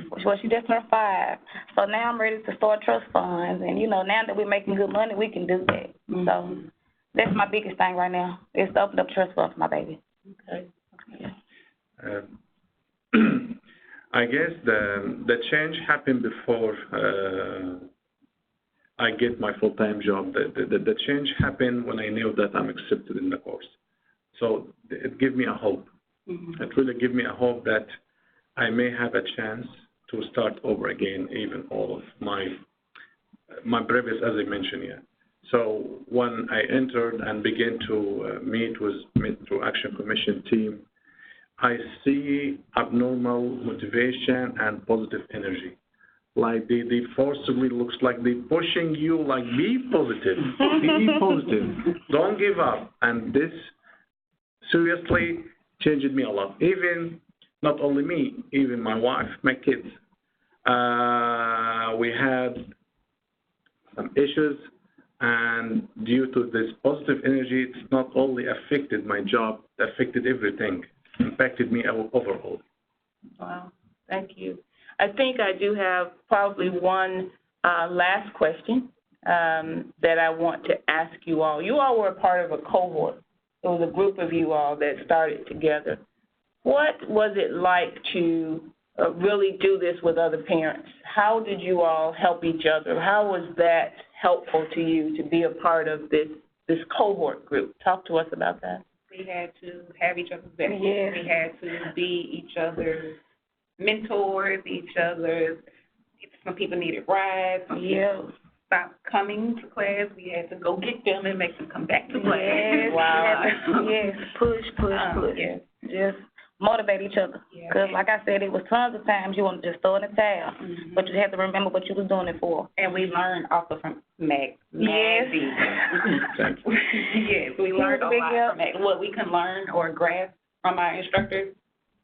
just turned 5. So now I'm ready to start trust funds. And, now that we're making good money, we can do that. Mm-hmm. So that's my biggest thing right now is to open up trust funds for my baby. Okay. I guess the change happened before I get my full-time job. The change happened when I knew that I'm accepted in the course. So it gave me a hope. Mm-hmm. It really gave me a hope that I may have a chance to start over again, even all of my previous, as I mentioned here. So when I entered and began to meet with Metropolitan Action Commission team, I see abnormal motivation and positive energy. Like they forcibly looks like they pushing you like be positive, be positive, don't give up. And this seriously changed me a lot. Even not only me, even my wife, my kids. We had some issues And due to this positive energy, it's not only affected my job, it affected everything, impacted me overall. Wow, thank you. I think I do have probably one last question that I want to ask you all. You all were a part of a cohort. It was a group of you all that started together. What was it like to really do this with other parents? How did you all help each other? How was that helpful to you to be a part of this cohort group? Talk to us about that. We had to have each other's back. Yes. We had to be each other's mentors, each other's, some people needed rides. Some people stopped coming to class. We had to go get them and make them come back to class. Yes, Wow. yes, push. Yes. Just motivate each other. Because, like I said, it was tons of times you want to just throw in the towel, but you have to remember what you was doing it for. And we learned also from Meg. Yes. Thank you. Yes, we learned a lot from Meg. What we can learn or grasp from our instructors,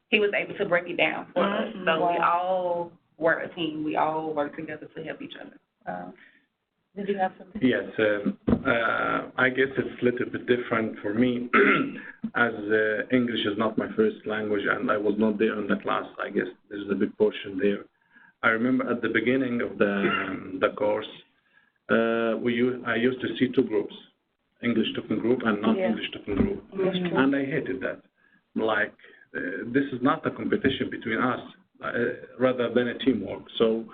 he was able to break it down for us. So we all were a team. We all worked together to help each other. Did you have something? Yes, I guess it's a little bit different for me, as English is not my first language, and I was not there in the class. I guess there's a big portion there. I remember at the beginning of the course, I used to see two groups, English talking group and non-English talking group, and I hated that. Like, this is not a competition between us, rather than a teamwork. So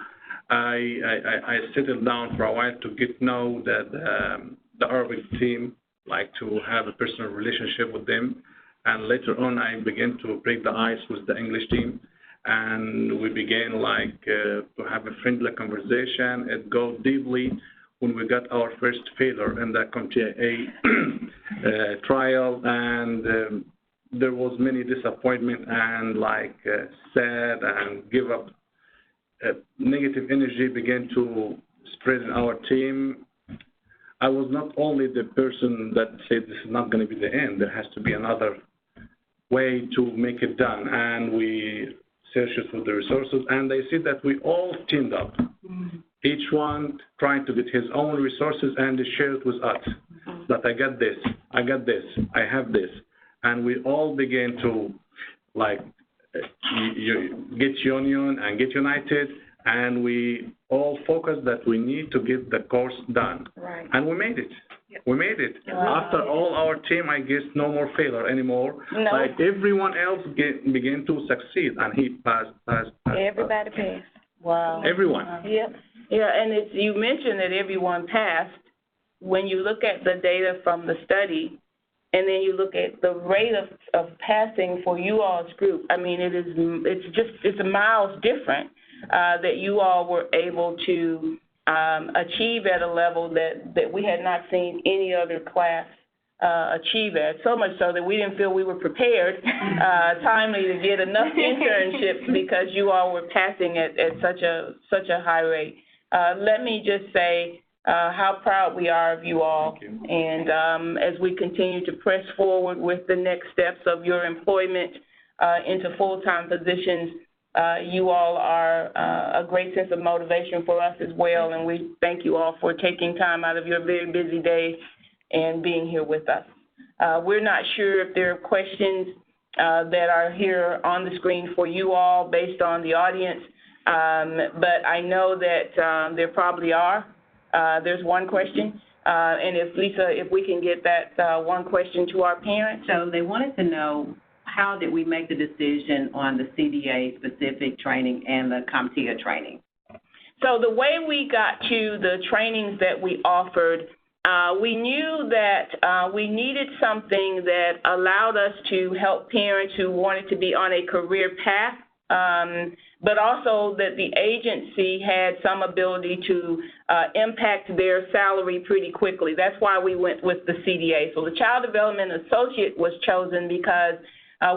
I settled down for a while to get to know the Arabic team, like to have a personal relationship with them. And later on, I began to break the ice with the English team. And we began to have a friendly conversation and go deeply when we got our first failure in the CompTIA trial. And there was many disappointment and sad and give up. Negative energy began to spread in our team. I was not only the person that said this is not going to be the end. There has to be another way to make it done. And we searched for the resources, and they said that we all teamed up. Each one trying to get his own resources and share it with us. That I got this, I have this. And we all began to get union and get united, and we all focused that we need to get the course done. Right. And we made it. Yep. We made it. Wow. After all our team, I guess no more failure anymore. No. Everyone else began to succeed, and he passed. Everybody passed. Wow. Everyone. Yep. Yeah, and you mentioned that everyone passed. When you look at the data from the study, and then you look at the rate of passing for you all's group, I mean, it's miles different that you all were able to achieve at a level that we had not seen any other class achieve at, so much so that we didn't feel we were prepared timely to get enough internships because you all were passing at such a high rate. Let me just say how proud we are of you all. And as we continue to press forward with the next steps of your employment into full-time positions, you all are a great sense of motivation for us as well, and we thank you all for taking time out of your very busy day and being here with us. We're not sure if there are questions that are here on the screen for you all based on the audience, but I know that there probably are. There's one question, and if Lisa, if we can get that one question to our parents. So they wanted to know, how did we make the decision on the CDA-specific training and the CompTIA training? So the way we got to the trainings that we offered, we knew that we needed something that allowed us to help parents who wanted to be on a career path, but also that the agency had some ability to impact their salary pretty quickly. That's why we went with the CDA. So the Child Development Associate was chosen because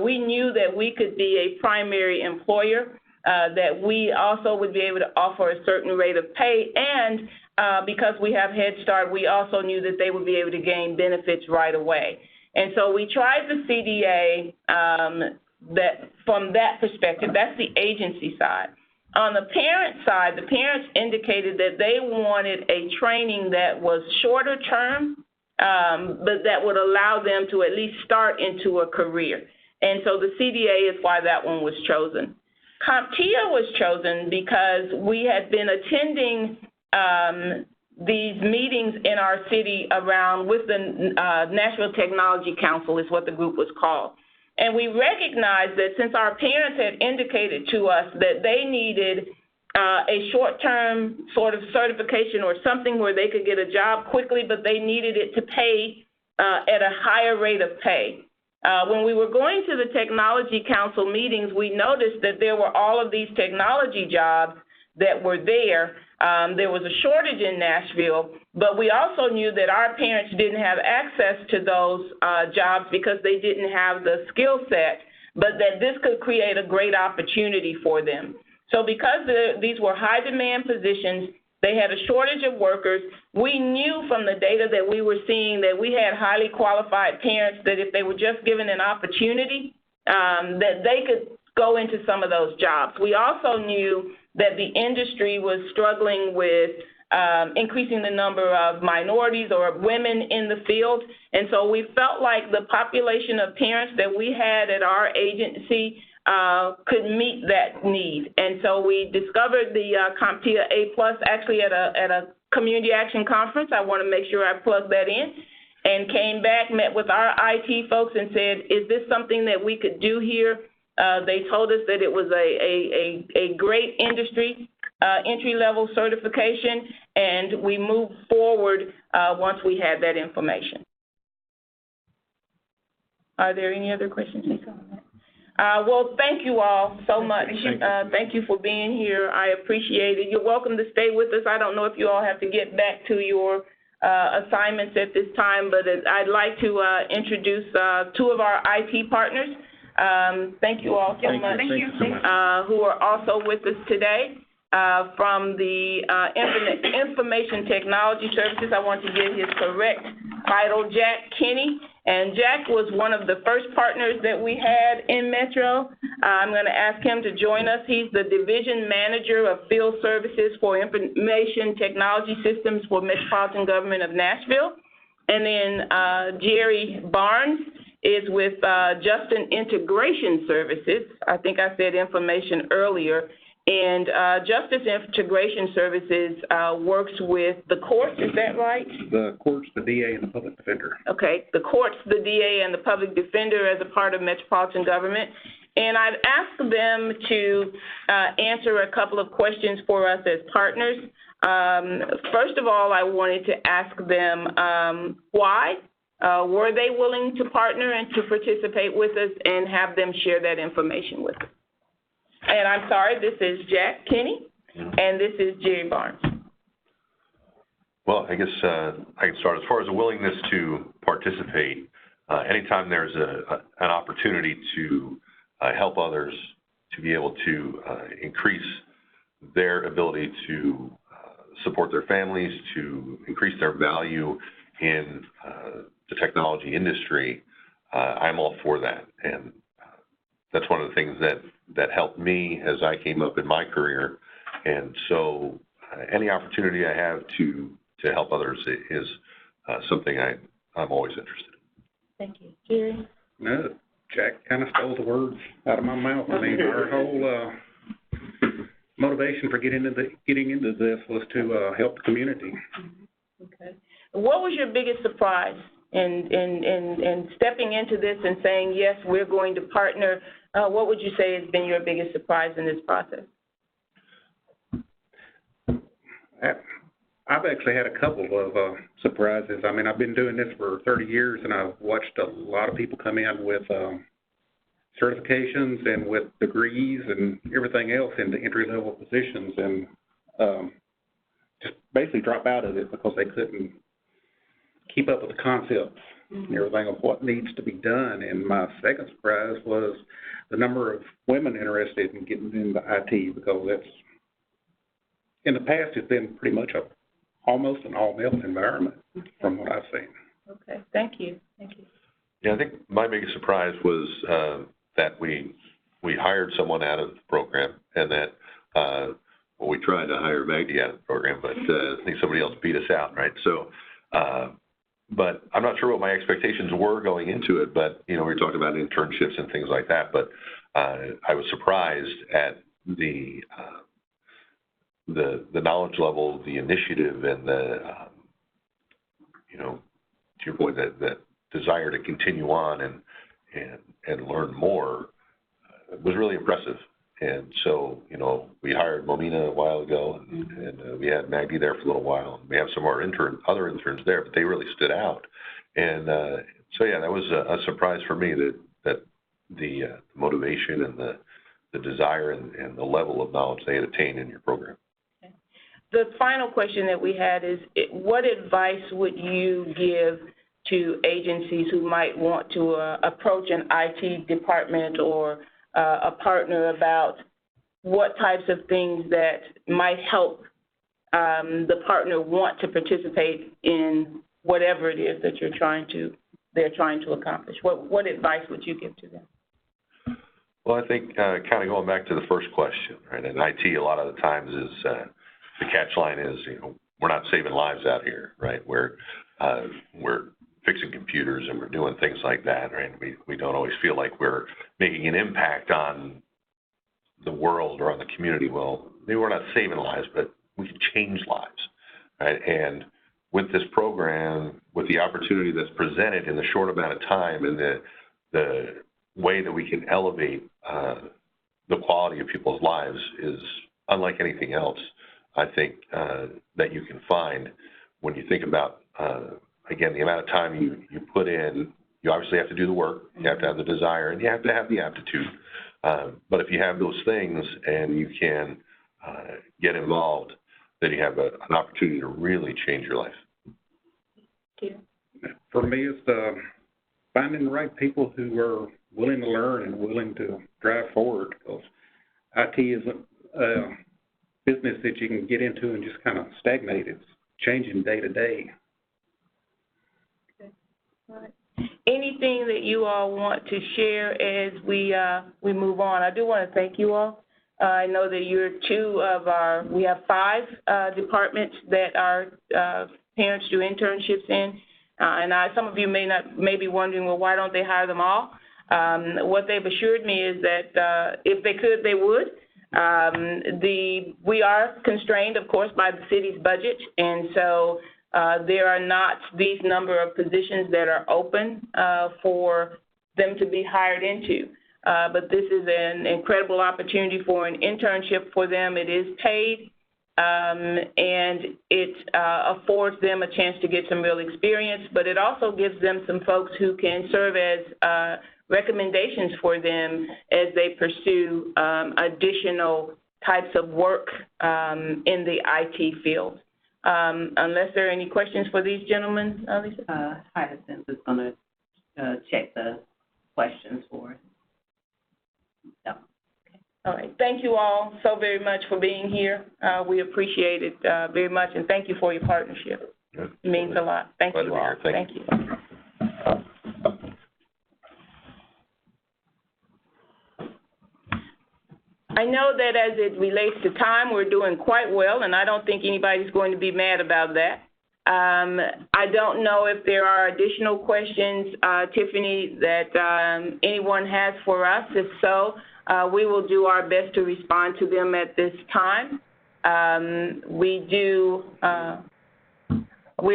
we knew that we could be a primary employer, that we also would be able to offer a certain rate of pay, and because we have Head Start, we also knew that they would be able to gain benefits right away. And so we tried the CDA that from that perspective. That's the agency side. On the parent side, the parents indicated that they wanted a training that was shorter term, but that would allow them to at least start into a career. And so the CDA is why that one was chosen. CompTIA was chosen because we had been attending these meetings in our city around with the Nashville Technology Council is what the group was called. And we recognized that since our parents had indicated to us that they needed a short-term sort of certification or something where they could get a job quickly, but they needed it to pay at a higher rate of pay. When we were going to the Technology Council meetings, we noticed that there were all of these technology jobs that were there. There was a shortage in Nashville, but we also knew that our parents didn't have access to those jobs because they didn't have the skill set, but that this could create a great opportunity for them. So because these were high-demand positions, they had a shortage of workers. We knew from the data that we were seeing that we had highly qualified parents that if they were just given an opportunity, that they could go into some of those jobs. We also knew that the industry was struggling with increasing the number of minorities or women in the field. And so we felt like the population of parents that we had at our agency could meet that need. And so we discovered the CompTIA A+ actually at a community action conference. I want to make sure I plug that in. And came back, met with our IT folks and said, is this something that we could do here? They told us that it was a great industry entry-level certification, and we moved forward once we had that information. Are there any other questions? Well, thank you all so much. Thank you for being here. I appreciate it. You're welcome to stay with us. I don't know if you all have to get back to your assignments at this time, but I'd like to introduce two of our IT partners. Thank you all so much. Thank you so much. Who are also with us today. From the Information Technology Services, I want to give his correct title, Jack Kinney. And Jack was one of the first partners that we had in Metro. I'm going to ask him to join us. He's the Division Manager of Field Services for Information Technology Systems for Metropolitan Government of Nashville. And then Jerry Barnes is with Justin Integration Services. I think I said information earlier. And Justice Integration Services works with the courts, is that right? The courts, the DA, and the public defender. Okay, the courts, the DA, and the public defender as a part of metropolitan government. And I've asked them to answer a couple of questions for us as partners. First of all, I wanted to ask them why were they willing to partner and to participate with us, and have them share that information with us. And I'm sorry, this is Jack Kinney, and this is Jerry Barnes. Well, I guess I can start. As far as a willingness to participate, anytime there's an opportunity to help others to be able to increase their ability to support their families, to increase their value in the technology industry, I'm all for that. And that's one of the things that helped me as I came up in my career. And so any opportunity I have to help others is something I'm always interested in. Thank you. Jerry? No, Jack kind of stole the words out of my mouth. I mean, our whole motivation for getting into this was to help the community. Okay. What was your biggest surprise in stepping into this and saying, yes, we're going to partner? What would you say has been your biggest surprise in this process? I've actually had a couple of surprises. I mean, I've been doing this for 30 years, and I've watched a lot of people come in with certifications and with degrees and everything else into entry-level positions, and just basically drop out of it because they couldn't keep up with the concepts and everything of what needs to be done. And my second surprise was the number of women interested in getting into IT, because that's, in the past, it's been pretty much almost an all-male environment from what I've seen. Okay, thank you. Thank you. Yeah, I think my biggest surprise was that we hired someone out of the program, and that shakes out, right? So, but I'm not sure what my expectations were going into it, but, you know, we were talking about internships and things like that, but I was surprised at the knowledge level, the initiative, and the, you know, to your point, that desire to continue on and learn more was really impressive. And so, you know, we hired Momina a while ago, and we had Maggie there for a little while. We have some of our other interns there, but they really stood out. And so, yeah, that was a surprise for me that the motivation and the desire and the level of knowledge they had attained in your program. Okay. The final question that we had is, what advice would you give to agencies who might want to approach an IT department or a partner about what types of things that might help the partner want to participate in whatever it is that they're trying to accomplish? What advice would you give to them? Well, I think kind of going back to the first question, right? In IT, a lot of the times is the catch line is, you know, we're not saving lives out here, right? We're fixing computers and we're doing things like that, right? We don't always feel like we're making an impact on the world or on the community. Well, maybe we're not saving lives, but we can change lives, right? And with this program, with the opportunity that's presented in the short amount of time and the way that we can elevate the quality of people's lives is unlike anything else, I think, that you can find when you think about again, the amount of time you put in. You obviously have to do the work, you have to have the desire, and you have to have the aptitude. But if you have those things and you can get involved, then you have an opportunity to really change your life. Thank you. For me, it's finding the right people who are willing to learn and willing to drive forward, because IT isn't a business that you can get into and just kind of stagnate. It's changing day to day. All right. Anything that you all want to share as we move on? I do want to thank you all. I know that you're we have 5 departments that our parents do internships in, and some of you may be wondering, well, why don't they hire them all? What they've assured me is that if they could, they would. We are constrained, of course, by the city's budget, and so there are not these number of positions that are open for them to be hired into. But this is an incredible opportunity for an internship for them. It is paid, and it affords them a chance to get some real experience, but it also gives them some folks who can serve as recommendations for them as they pursue additional types of work in the IT field. Unless there are any questions for these gentlemen, Lisa? Hyacinth is going to check the questions for us. No. Okay. All right. Thank you all so very much for being here. We appreciate it very much, and thank you for your partnership. Good. It means a lot. Thank you all. Thank you. I know that as it relates to time, we're doing quite well, and I don't think anybody's going to be mad about that. I don't know if there are additional questions, Tiffany, that anyone has for us. If so, we will do our best to respond to them at this time. We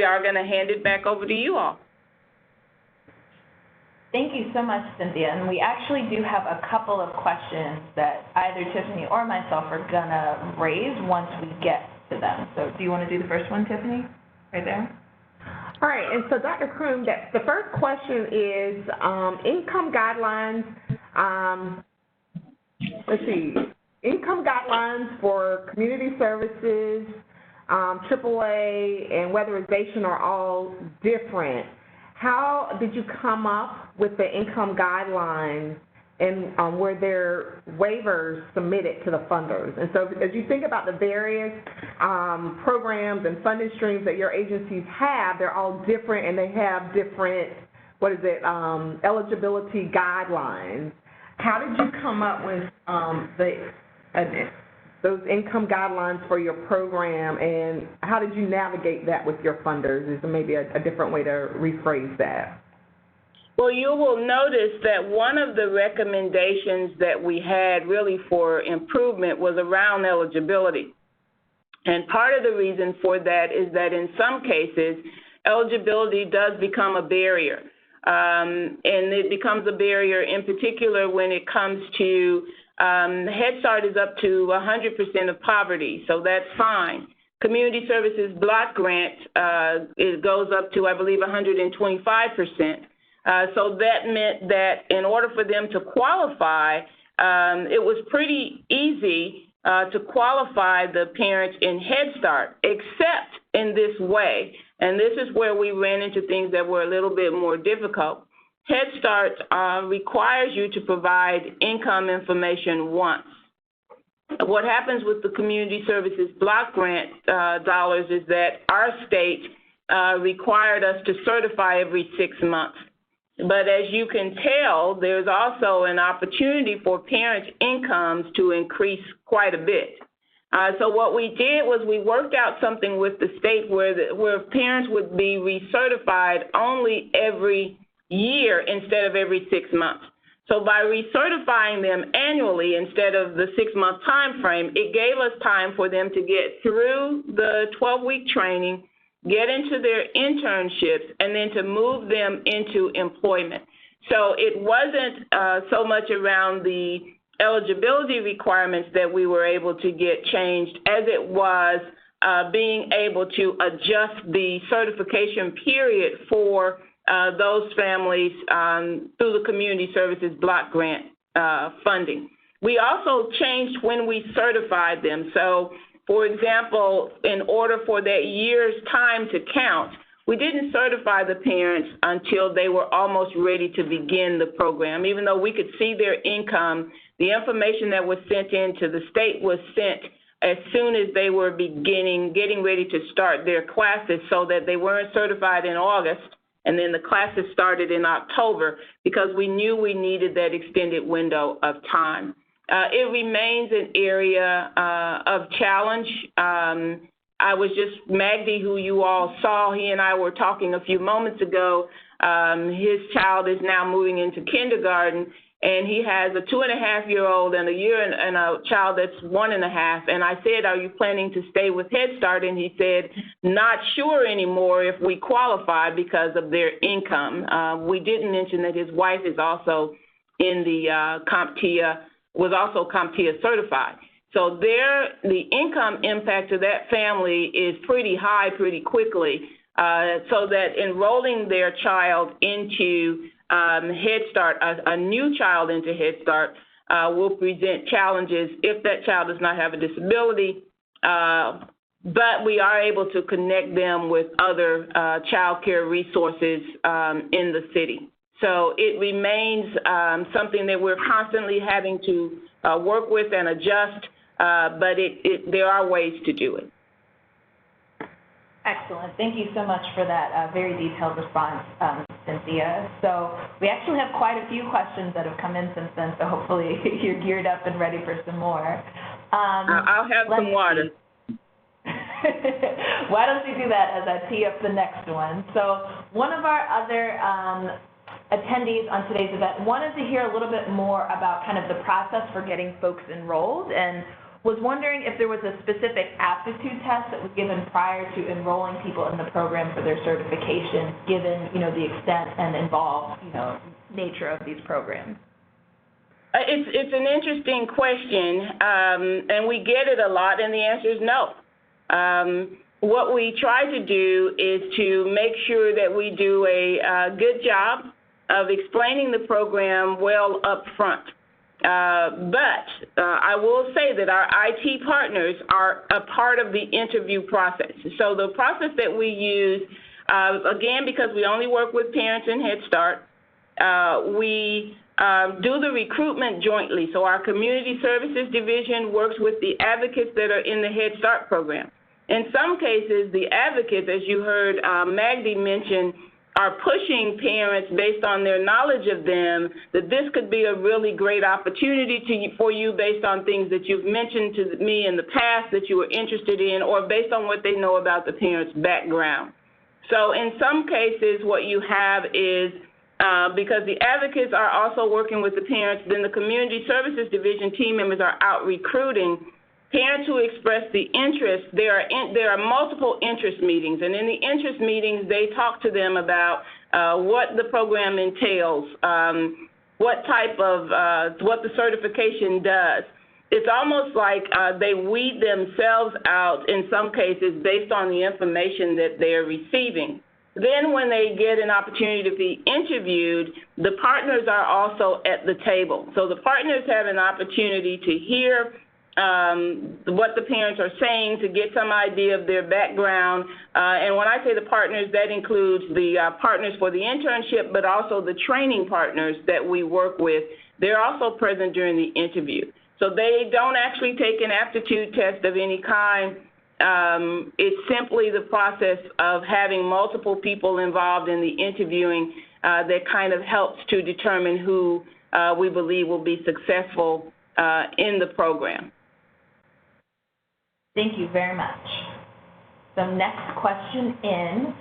are going to hand it back over to you all. Thank you so much, Cynthia. And we actually do have a couple of questions that either Tiffany or myself are going to raise once we get to them. So do you want to do the first one, Tiffany? Right there. All right, and so Dr. Croom, the first question is income guidelines. Income guidelines for community services, AAA, and weatherization are all different. How did you come up with the income guidelines, and were there waivers submitted to the funders? And so as you think about the various programs and funding streams that your agencies have, they're all different, and they have different, eligibility guidelines. How did you come up with those income guidelines for your program, and how did you navigate that with your funders? Is there maybe a different way to rephrase that? Well, you will notice that one of the recommendations that we had really for improvement was around eligibility. And part of the reason for that is that in some cases, eligibility does become a barrier. And it becomes a barrier in particular when it comes to Head Start is up to 100% of poverty, so that's fine. Community Services Block Grant, it goes up to, I believe, 125%. So that meant that in order for them to qualify, it was pretty easy to qualify the parents in Head Start, except in this way. And this is where we ran into things that were a little bit more difficult. Head Start requires you to provide income information once. What happens with the Community Services Block Grant dollars is that our state required us to certify every 6 months. But as you can tell, there's also an opportunity for parents' incomes to increase quite a bit. So what we did was we worked out something with the state where parents would be recertified only every year instead of every 6 months. So by recertifying them annually instead of the 6-month time frame, it gave us time for them to get through the 12-week training, get into their internships, and then to move them into employment. So it wasn't so much around the eligibility requirements that we were able to get changed as it was being able to adjust the certification period for those families through the Community Services Block Grant funding. We also changed when we certified them. So, for example, in order for that year's time to count, we didn't certify the parents until they were almost ready to begin the program. Even though we could see their income, the information that was sent in to the state was sent as soon as they were getting ready to start their classes, so that they weren't certified in August, and then the classes started in October, because we knew we needed that extended window of time. It remains an area of challenge. I was just, Magdi, who you all saw, he and I were talking a few moments ago. His child is now moving into kindergarten, and he has a 2.5-year-old and a child that's 1.5. And I said, "Are you planning to stay with Head Start?" And he said, "Not sure anymore if we qualify because of their income." We didn't mention that his wife is also in the CompTIA, was also CompTIA certified. So the income impact to that family is pretty high pretty quickly, so that enrolling their child into Head Start, a new child into Head Start, will present challenges if that child does not have a disability, but we are able to connect them with other child care resources in the city. So it remains something that we're constantly having to work with and adjust, but there are ways to do it. Excellent. Thank you so much for that very detailed response, Cynthia. So we actually have quite a few questions that have come in since then, so hopefully you're geared up and ready for some more. I'll have some water. Why don't you do that as I tee up the next one? So one of our other attendees on today's event wanted to hear a little bit more about kind of the process for getting folks enrolled, and was wondering if there was a specific aptitude test that was given prior to enrolling people in the program for their certification, given, the extent and involved, nature of these programs. It's an interesting question, and we get it a lot, and the answer is no. What we try to do is to make sure that we do a good job of explaining the program well up front. But I will say that our IT partners are a part of the interview process. So the process that we use, again, because we only work with parents in Head Start, we do the recruitment jointly. So our Community Services Division works with the advocates that are in the Head Start program. In some cases, the advocates, as you heard Magdi mention, are pushing parents based on their knowledge of them, that this could be a really great opportunity for you based on things that you've mentioned to me in the past that you were interested in, or based on what they know about the parent's background. So in some cases, what you have is, because the advocates are also working with the parents, then the Community Services Division team members are out recruiting. Parents who express the interest, there are multiple interest meetings, and in the interest meetings, they talk to them about what the program entails, what the certification does. It's almost like they weed themselves out in some cases based on the information that they're receiving. Then when they get an opportunity to be interviewed, the partners are also at the table. So the partners have an opportunity to hear what the parents are saying, to get some idea of their background. And when I say the partners, that includes the partners for the internship, but also the training partners that we work with. They're also present during the interview. So they don't actually take an aptitude test of any kind. It's simply the process of having multiple people involved in the interviewing that kind of helps to determine who we believe will be successful in the program. Thank you very much. So next question in.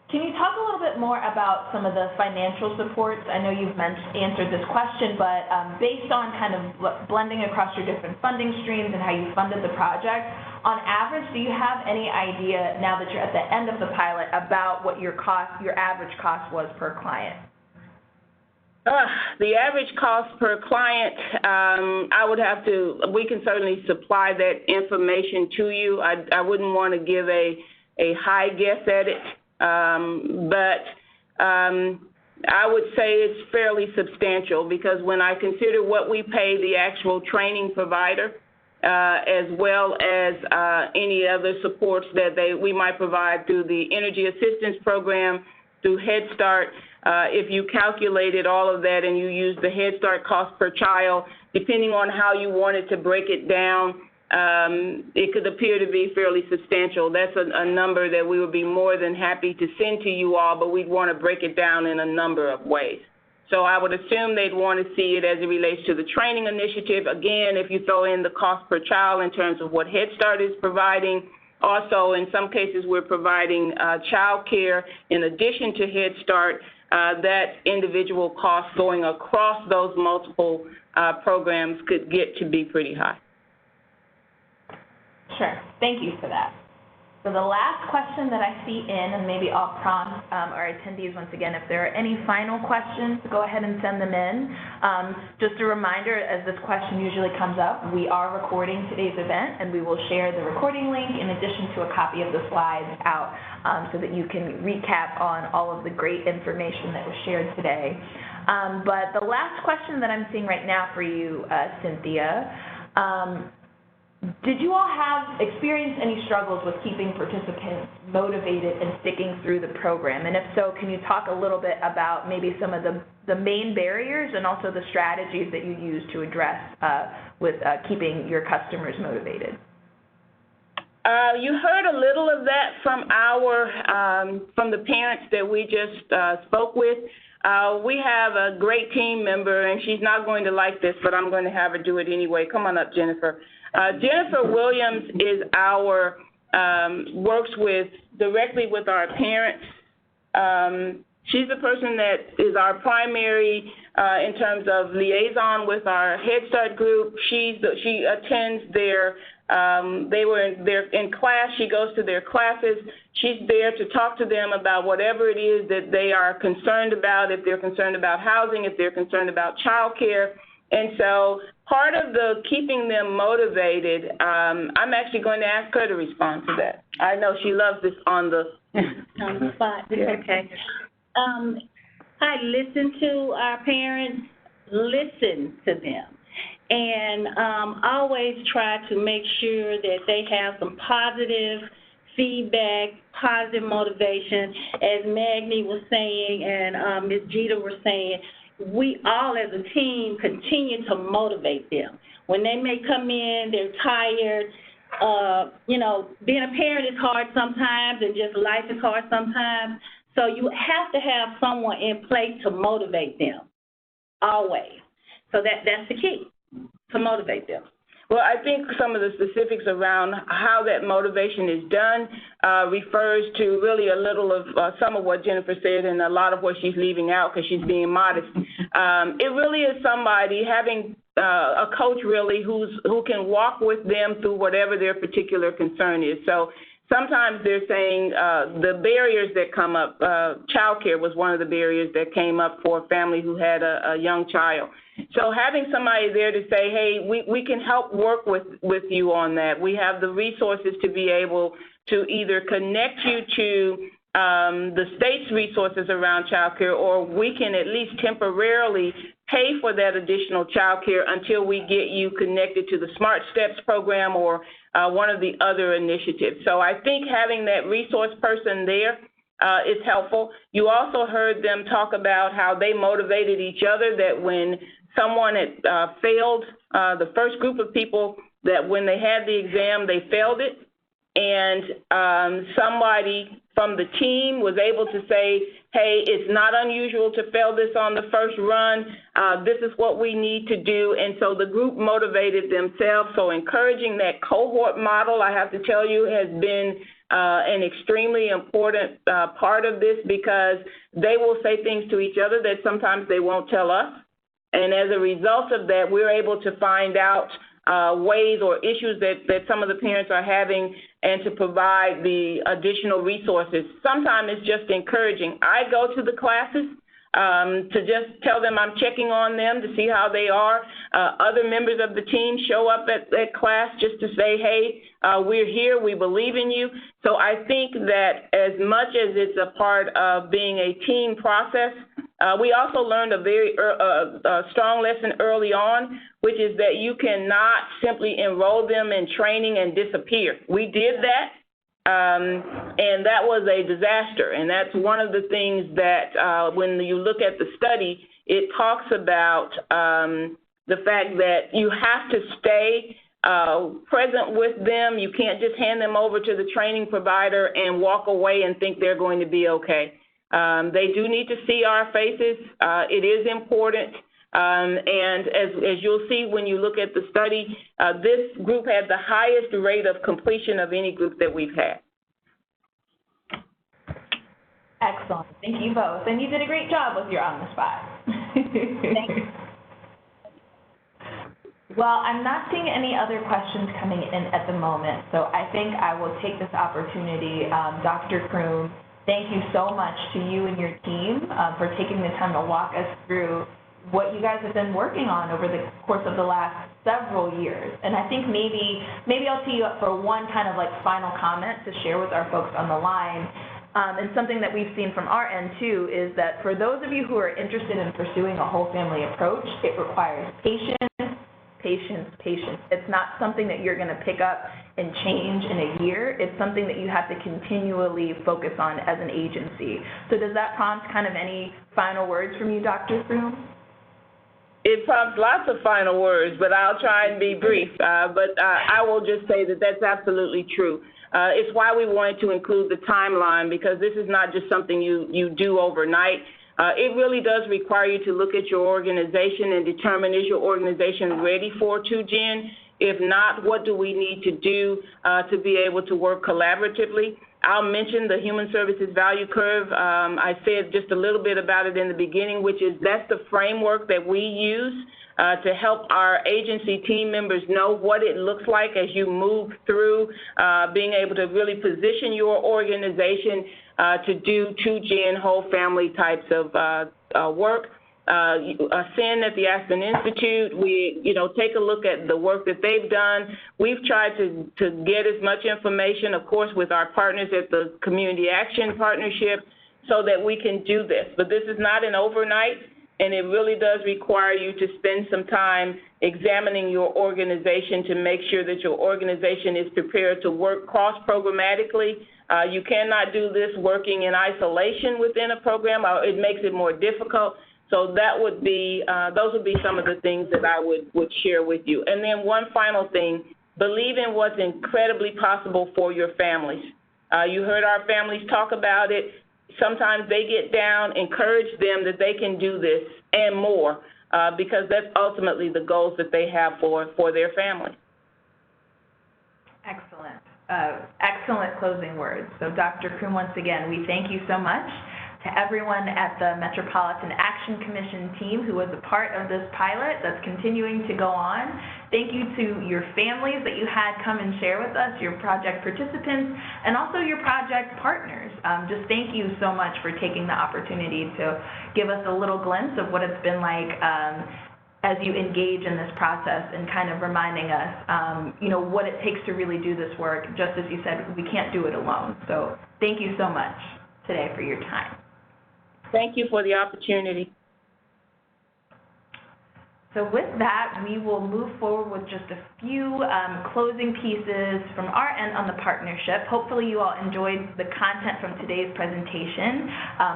Can you talk a little bit more about some of the financial supports? I know you've answered this question, but based on kind of blending across your different funding streams and how you funded the project, on average, do you have any idea, now that you're at the end of the pilot, about what your average cost was per client? The average cost per client, we can certainly supply that information to you. I wouldn't want to give a high guess at it, but I would say it's fairly substantial, because when I consider what we pay the actual training provider, as well as any other supports that we might provide through the Energy Assistance Program, through Head Start, if you calculated all of that and you used the Head Start cost per child, depending on how you wanted to break it down, it could appear to be fairly substantial. That's a number that we would be more than happy to send to you all, but we'd want to break it down in a number of ways. So I would assume they'd want to see it as it relates to the training initiative. Again, if you throw in the cost per child in terms of what Head Start is providing. Also, in some cases, we're providing child care in addition to Head Start. That individual cost going across those multiple programs could get to be pretty high. Sure. Thank you for that. So the last question that I see in, and maybe I'll prompt our attendees once again, if there are any final questions, go ahead and send them in. Just a reminder, as this question usually comes up, we are recording today's event, and we will share the recording link in addition to a copy of the slides out so that you can recap on all of the great information that was shared today. But the last question that I'm seeing right now for you, Cynthia, did you all have experienced any struggles with keeping participants motivated and sticking through the program? And if so, can you talk a little bit about maybe some of the main barriers and also the strategies that you use to address with keeping your customers motivated? You heard a little of that from from the parents that we just spoke with. We have a great team member, and she's not going to like this, but I'm going to have her do it anyway. Come on up, Jennifer. Jennifer Williams is works directly with our parents. She's the person that is our primary in terms of liaison with our Head Start group. She attends they're in class. She goes to their classes. She's there to talk to them about whatever it is that they are concerned about, if they're concerned about housing, if they're concerned about childcare. And so part of the keeping them motivated, I'm actually going to ask her to respond to that. I know she loves this on the spot. Yeah. Okay. I listen to our parents, listen to them, and always try to make sure that they have some positive feedback, positive motivation. As Magni was saying and Ms. Jeter were saying, we all as a team continue to motivate them. When they may come in, they're tired, being a parent is hard sometimes, and just life is hard sometimes. So you have to have someone in place to motivate them, always. So that's the key, to motivate them. Well, I think some of the specifics around how that motivation is done refers to really a little of some of what Jennifer said and a lot of what she's leaving out because she's being modest. It really is somebody having a coach really who can walk with them through whatever their particular concern is. So sometimes they're saying the barriers that come up, childcare was one of the barriers that came up for a family who had a young child. So having somebody there to say, hey, we can help work with you on that. We have the resources to be able to either connect you to the state's resources around childcare, or we can at least temporarily pay for that additional childcare until we get you connected to the Smart Steps program or one of the other initiatives. So I think having that resource person there is helpful. You also heard them talk about how they motivated each other, that when someone had failed, the first group of people, that when they had the exam, they failed it, and somebody from the team was able to say, hey, it's not unusual to fail this on the first run. This is what we need to do. And so the group motivated themselves. So encouraging that cohort model, I have to tell you, has been an extremely important part of this, because they will say things to each other that sometimes they won't tell us. And as a result of that, we're able to find out ways or issues that some of the parents are having and to provide the additional resources. Sometimes it's just encouraging. I go to the classes to just tell them I'm checking on them to see how they are. Other members of the team show up at class just to say, hey, we're here, we believe in you. So I think that as much as it's a part of being a team process, we also learned a very strong lesson early on, which is that you cannot simply enroll them in training and disappear. We did that, and that was a disaster. And that's one of the things that when you look at the study, it talks about the fact that you have to stay present with them. You can't just hand them over to the training provider and walk away and think they're going to be okay. They do need to see our faces. It is important. And as you'll see when you look at the study, this group had the highest rate of completion of any group that we've had. Excellent. Thank you both. And you did a great job with your on the spot. Thank you. Well, I'm not seeing any other questions coming in at the moment, so I think I will take this opportunity. Dr. Croom, thank you so much to you and your team for taking the time to walk us through what you guys have been working on over the course of the last several years. And I think maybe I'll tee you up for one kind of like final comment to share with our folks on the line. And something that we've seen from our end too is that for those of you who are interested in pursuing a whole family approach, it requires patience. It's not something that you're going to pick up and change in a year. It's something that you have to continually focus on as an agency. So does that prompt kind of any final words from you, Dr. Croom? It prompts lots of final words, but I'll try and be brief. But I will just say that that's absolutely true. It's why we wanted to include the timeline, because this is not just something you do overnight. It really does require you to look at your organization and determine, is your organization ready for 2Gen? If not, what do we need to do to be able to work collaboratively? I'll mention the Human Services Value Curve. I said just a little bit about it in the beginning, which is that's the framework that we use to help our agency team members know what it looks like as you move through being able to really position your organization to do 2Gen whole family types of work. Sin at the Aspen Institute, we, take a look at the work that they've done. We've tried to get as much information, of course, with our partners at the Community Action Partnership so that we can do this. But this is not an overnight, and it really does require you to spend some time examining your organization to make sure that your organization is prepared to work cross-programmatically. You cannot do this working in isolation within a program. It makes it more difficult. So that would be, those would be some of the things that I would share with you. And then one final thing, believe in what's incredibly possible for your families. You heard our families talk about it. Sometimes they get down, encourage them that they can do this and more, because that's ultimately the goals that they have for their family. Excellent. Excellent closing words. So Dr. Croom, once again, we thank you so much. To everyone at the Metropolitan Action Commission team who was a part of this pilot that's continuing to go on. Thank you to your families that you had come and share with us, your project participants, and also your project partners. Just thank you so much for taking the opportunity to give us a little glimpse of what it's been like as you engage in this process and kind of reminding us, what it takes to really do this work. Just as you said, we can't do it alone. So thank you so much today for your time. Thank you for the opportunity. So with that, we will move forward with just a few closing pieces from our end on the partnership. Hopefully you all enjoyed the content from today's presentation.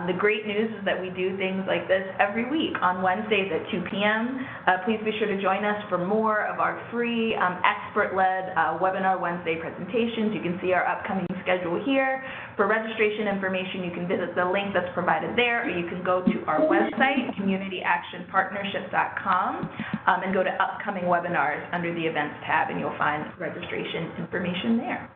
The great news is that we do things like this every week on Wednesdays at 2 p.m. Please be sure to join us for more of our free expert-led webinar Wednesday presentations. You can see our upcoming schedule here. For registration information, you can visit the link that's provided there, or you can go to our website, communityactionpartnership.com, and go to upcoming webinars under the events tab, and you'll find registration information there.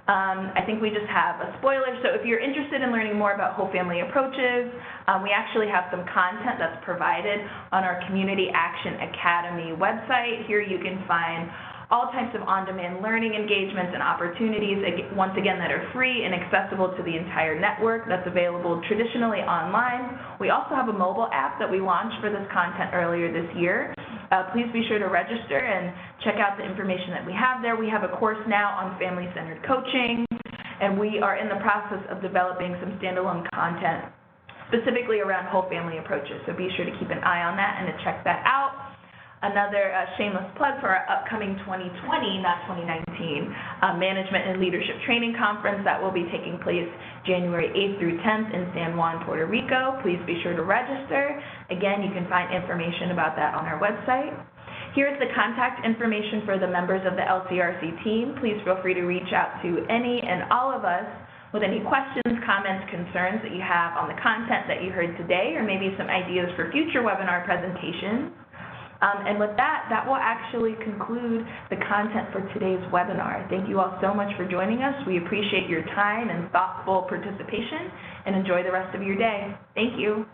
I think we just have a spoiler. So if you're interested in learning more about whole family approaches, we actually have some content that's provided on our Community Action Academy website. Here you can find all types of on-demand learning engagements and opportunities, once again, that are free and accessible to the entire network. That's available traditionally online. We also have a mobile app that we launched for this content earlier this year. Please be sure to register and check out the information that we have there. We have a course now on family-centered coaching, and we are in the process of developing some standalone content specifically around whole family approaches. So be sure to keep an eye on that and to check that out. Another shameless plug for our upcoming 2020, not 2019, Management and Leadership Training Conference that will be taking place January 8th through 10th in San Juan, Puerto Rico. Please be sure to register. Again, you can find information about that on our website. Here's the contact information for the members of the LCRC team. Please feel free to reach out to any and all of us with any questions, comments, concerns that you have on the content that you heard today, or maybe some ideas for future webinar presentations. And with that, that will actually conclude the content for today's webinar. Thank you all so much for joining us. We appreciate your time and thoughtful participation, and enjoy the rest of your day. Thank you.